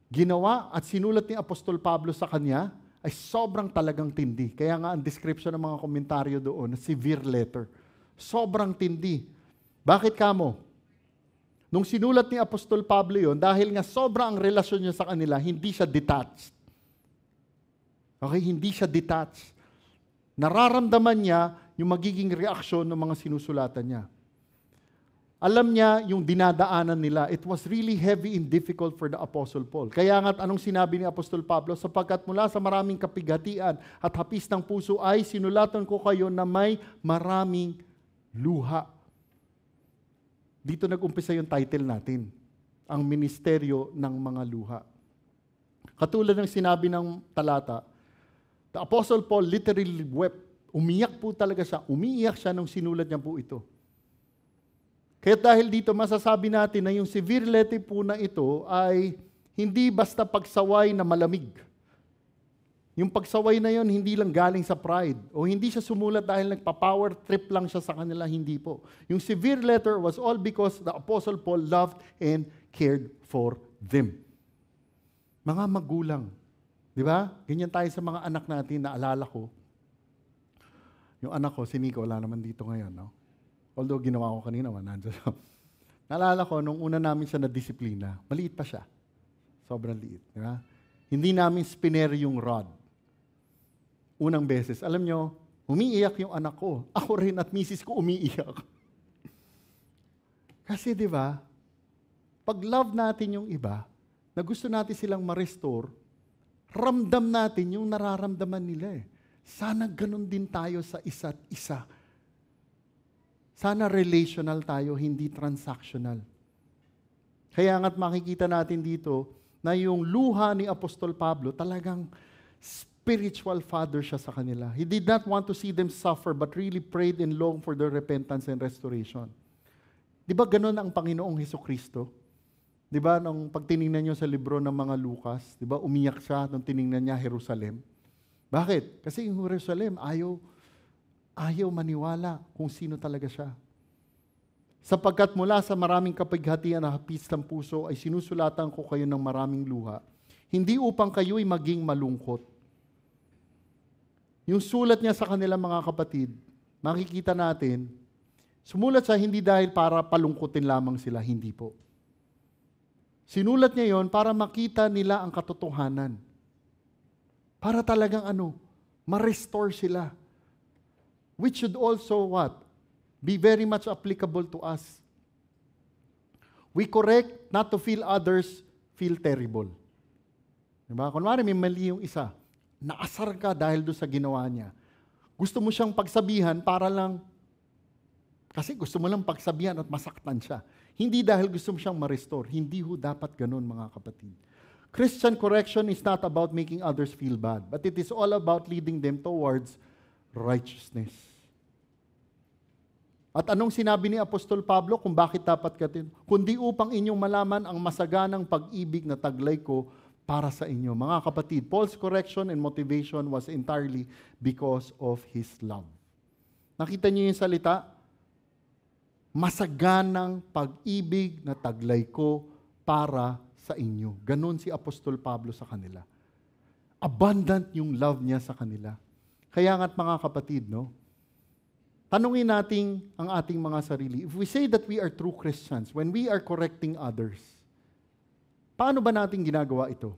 ginawa at sinulat ni Apostol Pablo sa kanya ay sobrang talagang tindi. Kaya nga ang description ng mga komentaryo doon, severe letter. Sobrang tindi. Bakit kamo? Nung sinulat ni Apostol Pablo yon, dahil nga sobrang ang relasyon niya sa kanila, hindi siya detached. Okay, hindi siya detached. Nararamdaman niya yung magiging reaksyon ng mga sinusulatan niya. Alam niya yung dinadaanan nila. It was really heavy and difficult for the Apostle Paul. Kaya nga't anong sinabi ni Apostol Pablo? Sapagkat mula sa maraming kapighatian at hapis ng puso ay sinulatan ko kayo na may maraming luha. Dito nag-umpisa yung title natin, ang ministeryo ng mga luha. Katulad ng sinabi ng talata, the Apostle Paul literally wept. Umiyak po talaga siya. Umiiyak siya nung sinulat niya po ito. Kaya dahil dito, masasabi natin na yung severe letter po na ito ay hindi basta pagsaway na malamig. Yung pagsaway na yon hindi lang galing sa pride. O hindi siya sumulat dahil nagpa-power trip lang siya sa kanila, hindi po. Yung severe letter was all because the Apostle Paul loved and cared for them. Mga magulang. Di ba? Ganyan tayo sa mga anak natin, naalala ko. Yung anak ko, si Nico, wala naman dito ngayon, no? Although ginawa ko kanina, nandiyan siya. Naalala ko, nung una namin siya na-disiplina, maliit pa siya. Sobrang liit. Di ba? Hindi namin spinner yung rod. Unang beses. Alam nyo, umiiyak yung anak ko. Ako rin at misis ko umiiyak. Kasi di ba, pag love natin yung iba, na gusto natin silang ma-restore, ramdam natin yung nararamdaman nila eh. Sana ganun din tayo sa isa't isa. Sana relational tayo, hindi transactional. Kaya nga't makikita natin dito na yung luha ni Apostol Pablo talagang spiritual father siya sa kanila. He did not want to see them suffer but really prayed and longed for their repentance and restoration. Di ba ganun ang Panginoong Hesukristo? Di ba nung pagtiningnan nyo sa libro ng mga Lucas, di ba umiyak siya nung tiningnan niya Jerusalem? Bakit? Kasi yung Jerusalem ayaw maniwala kung sino talaga siya. Sapagkat mula sa maraming kapighatian na hapis ng puso ay sinusulatan ko kayo ng maraming luha, hindi upang kayo'y maging malungkot. Yung sulat niya sa kanila mga kapatid, makikita natin, sumulat siya hindi dahil para palungkutin lamang sila, hindi po. Sinulat niya yon para makita nila ang katotohanan. Para talagang ma-restore sila. Which should also what? Be very much applicable to us. We correct not to feel others feel terrible. Diba? Kunwari may mali yung isa, naasar ka dahil doon sa ginawa niya. Gusto mo siyang pagsabihan para lang, kasi gusto mo lang pagsabihan at masaktan siya. Hindi dahil gusto mo siyang ma-restore. Hindi ho dapat ganun, mga kapatid. Christian correction is not about making others feel bad, but it is all about leading them towards righteousness. At anong sinabi ni Apostol Pablo kung bakit dapat katin? Kundi upang inyong malaman ang masaganang pag-ibig na taglay ko para sa inyo. Mga kapatid, Paul's correction and motivation was entirely because of his love. Nakita niyo yung salita? Masaganang pag-ibig na taglay ko para sa inyo. Ganon si Apostol Pablo sa kanila. Abundant yung love niya sa kanila. Kaya nga't mga kapatid, no? Tanungin natin ang ating mga sarili. If we say that we are true Christians, when we are correcting others, paano ba natin ginagawa ito?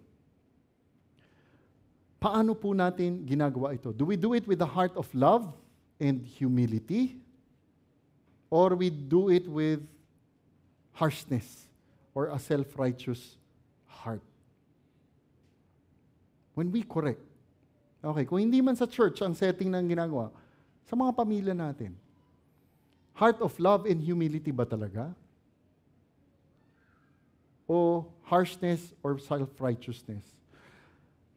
Paano po natin ginagawa ito? Do we do it with a heart of love and humility? or we do it with harshness or a self-righteous heart. When we correct. Okay, kung hindi man sa church ang setting ng ginagawa, sa mga pamilya natin, heart of love and humility ba talaga? O harshness or self-righteousness?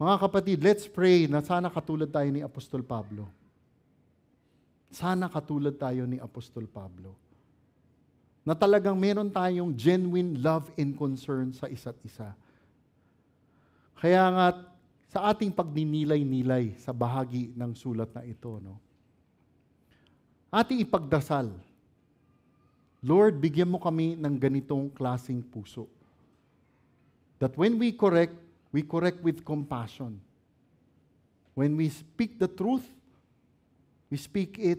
Mga kapatid, let's pray na sana katulad tayo ni Apostol Pablo. Sana katulad tayo ni Apostol Pablo. Na talagang meron tayong genuine love and concern sa isa't isa. Kaya nga, sa ating pagninilay-nilay sa bahagi ng sulat na ito, ating ipagdasal, Lord, bigyan mo kami ng ganitong klaseng puso. That when we correct with compassion. When we speak the truth, we speak it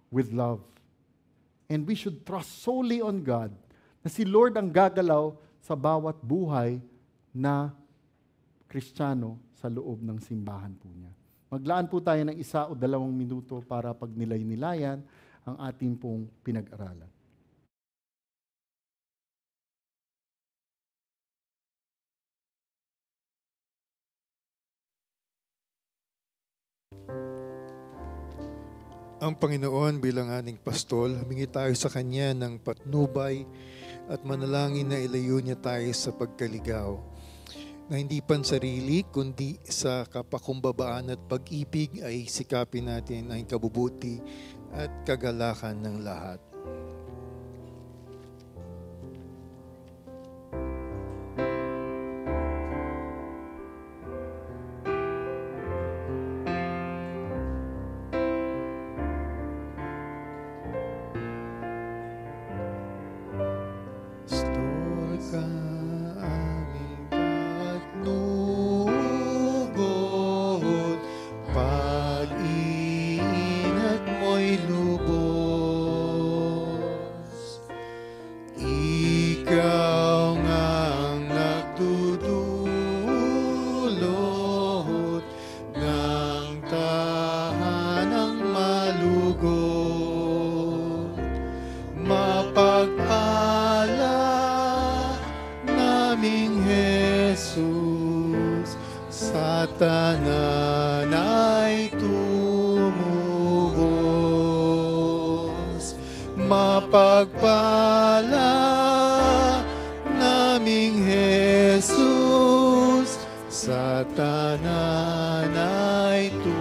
with love. And we should trust solely on God na si Lord ang gagalaw sa bawat buhay na Kristiyano sa loob ng simbahan po niya. Maglaan po tayo ng 1 o 2 minuto para pagnilay-nilayan ang ating pong pinag-aralan. Ang Panginoon bilang ating pastol, humingi tayo sa Kanya ng patnubay at manalangin na ilayo niya tayo sa pagkaligaw, na hindi pansarili kundi sa kapakumbabaan at pag-ibig ay sikapin natin ang kabubuti at kagalakan ng lahat. Tanan ay tumubos, mapagpala naming Jesus, sa tanan ay tumubos.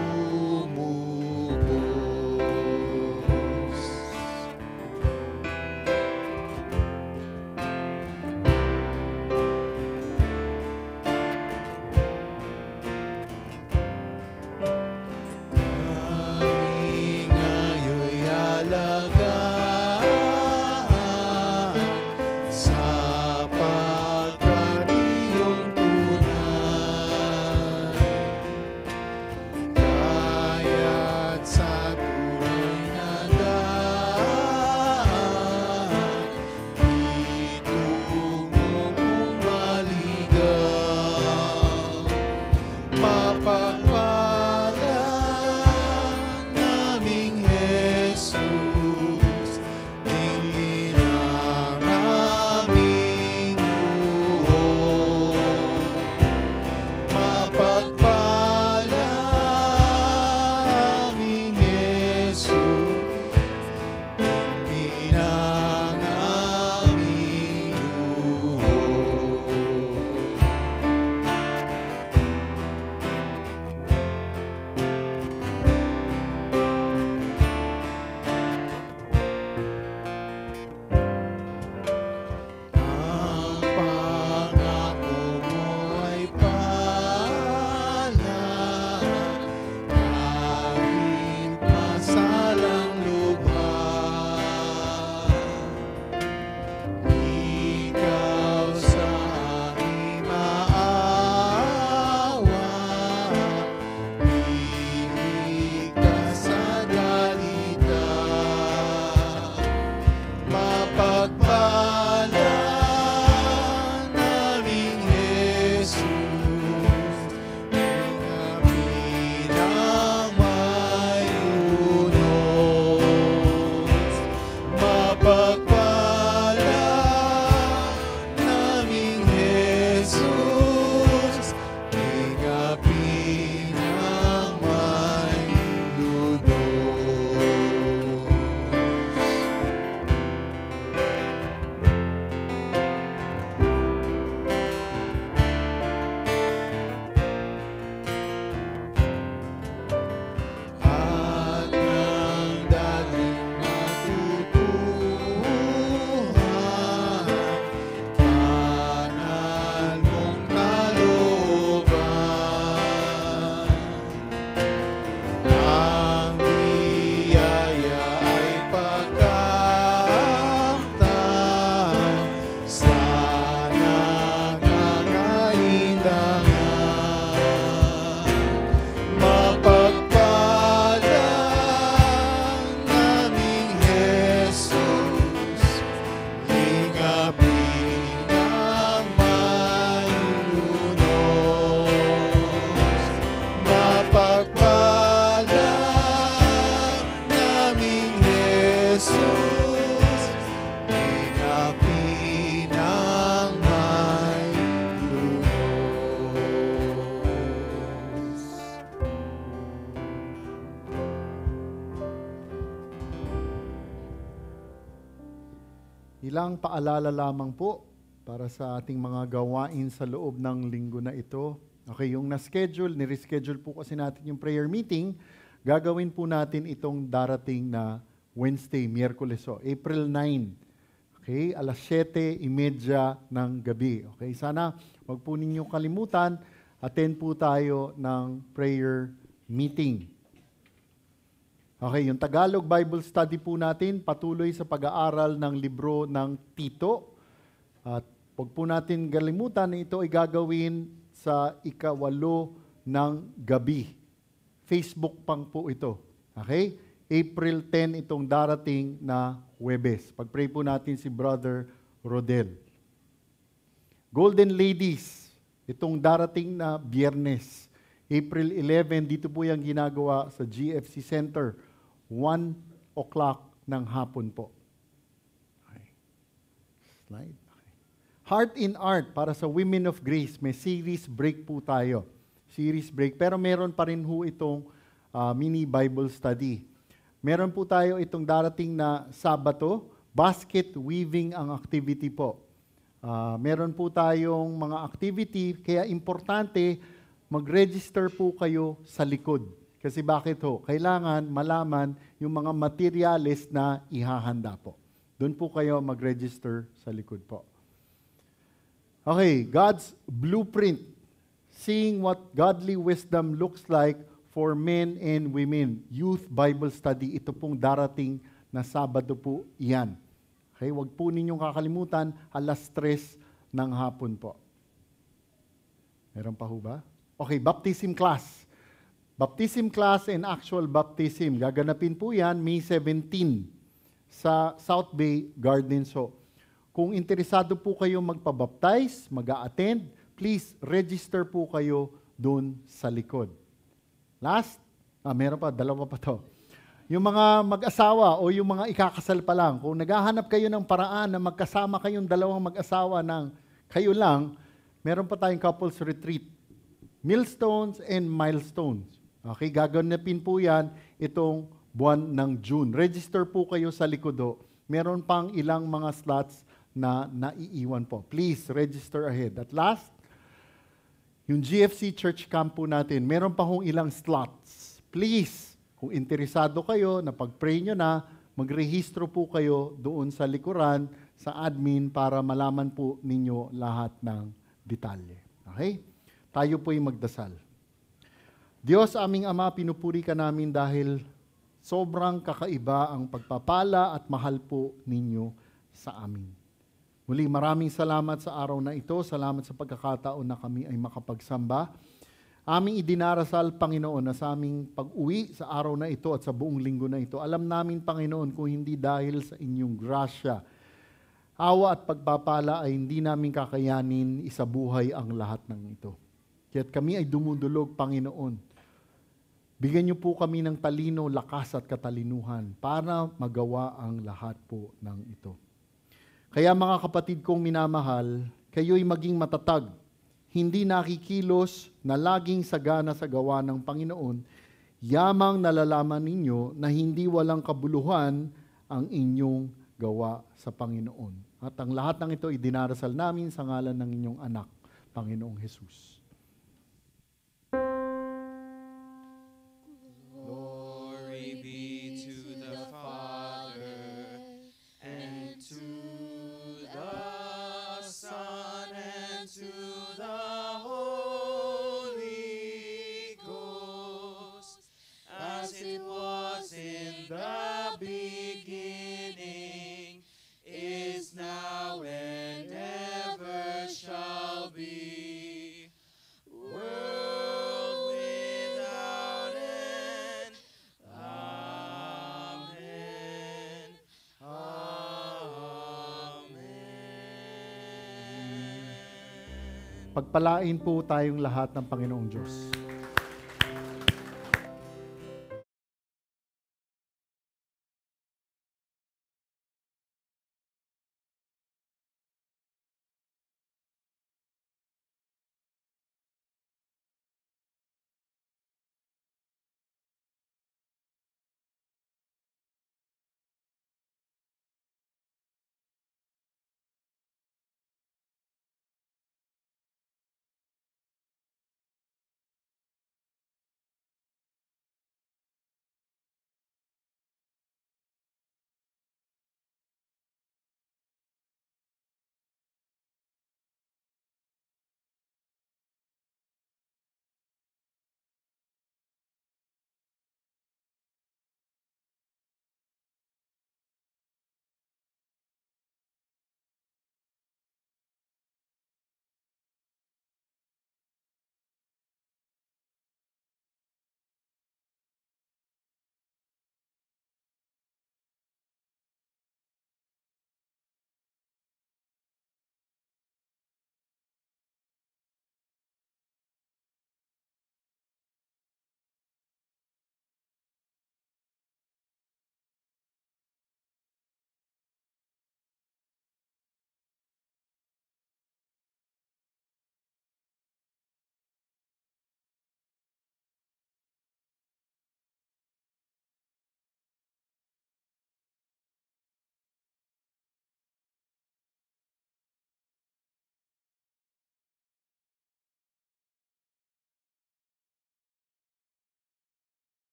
Ilang paalala lamang po para sa ating mga gawain sa loob ng linggo na ito. Okay, yung ni-reschedule po kasi natin yung prayer meeting, gagawin po natin itong darating na Wednesday, Miyerkules, April 9. Okay, alas 7:30 ng gabi. Okay, sana wag po ninyong kalimutan, attend po tayo ng prayer meeting. Okay, yung Tagalog Bible study po natin, patuloy sa pag-aaral ng libro ng Tito. At huwag po natin kalimutan na ito ay gagawin sa 8 ng gabi. Facebook pang po ito. Okay? April 10 itong darating na Huwebes. Pag-pray po natin si Brother Rodel. Golden Ladies, itong darating na Biyernes. April 11, dito po yung ginagawa sa GFC Center. 1 o'clock ng hapon po. Okay. Slide. Okay. Heart in Art, para sa Women of Grace, may series break po tayo. Series break. Pero meron pa rin ho itong mini Bible study. Meron po tayo itong darating na Sabato, basket weaving ang activity po. Meron po tayong mga activity, kaya importante mag-register po kayo sa likod. Kasi bakit ho? Kailangan malaman yung mga materyales na ihahanda po. Doon po kayo mag-register sa likod po. Okay, God's blueprint. Seeing what godly wisdom looks like for men and women. Youth Bible Study. Ito pong darating na Sabado po iyan. Okay, wag po ninyong kakalimutan, alas 3 ng hapon po. Meron pa ho ba? Okay, baptism class. Baptism class and actual baptism. Gaganapin po yan May 17 sa South Bay Gardens. So, kung interesado po kayo magpabaptize, mag-a-attend, please register po kayo doon sa likod. Last, meron pa, 2 pa to. Yung mga mag-asawa o yung mga ikakasal pa lang, kung naghahanap kayo ng paraan na magkasama kayong 2 mag-asawa ng kayo lang, meron pa tayong couples retreat. Millstones and milestones. Okay, gaganapin po yan itong buwan ng June. Register po kayo sa likodo. Meron pang ilang mga slots na naiiwan po. Please, register ahead. At last, yung GFC Church Camp po natin, meron pa hong ilang slots. Please, kung interesado kayo, na pag-pray nyo na, magrehistro po kayo doon sa likuran, sa admin, para malaman po ninyo lahat ng detalye. Okay? Tayo po'y magdasal. Diyos, aming Ama, pinupuri ka namin dahil sobrang kakaiba ang pagpapala at mahal po ninyo sa amin. Muli, maraming salamat sa araw na ito. Salamat sa pagkakataon na kami ay makapagsamba. Aming idinarasal, Panginoon, na sa aming pag-uwi sa araw na ito at sa buong linggo na ito. Alam namin, Panginoon, kung hindi dahil sa inyong grasya, awa at pagpapala ay hindi namin kakayanin isabuhay ang lahat ng ito. Kaya't kami ay dumudulog, Panginoon. Bigyan niyo po kami ng talino, lakas at katalinuhan para magawa ang lahat po ng ito. Kaya mga kapatid kong minamahal, kayo'y maging matatag, hindi nakikilos na laging sagana sa gawa ng Panginoon, yamang nalalaman ninyo na hindi walang kabuluhan ang inyong gawa sa Panginoon. At ang lahat ng ito ay dinarasal namin sa ngalan ng inyong anak, Panginoong Jesus. Pagpalain po tayong lahat ng Panginoong Diyos.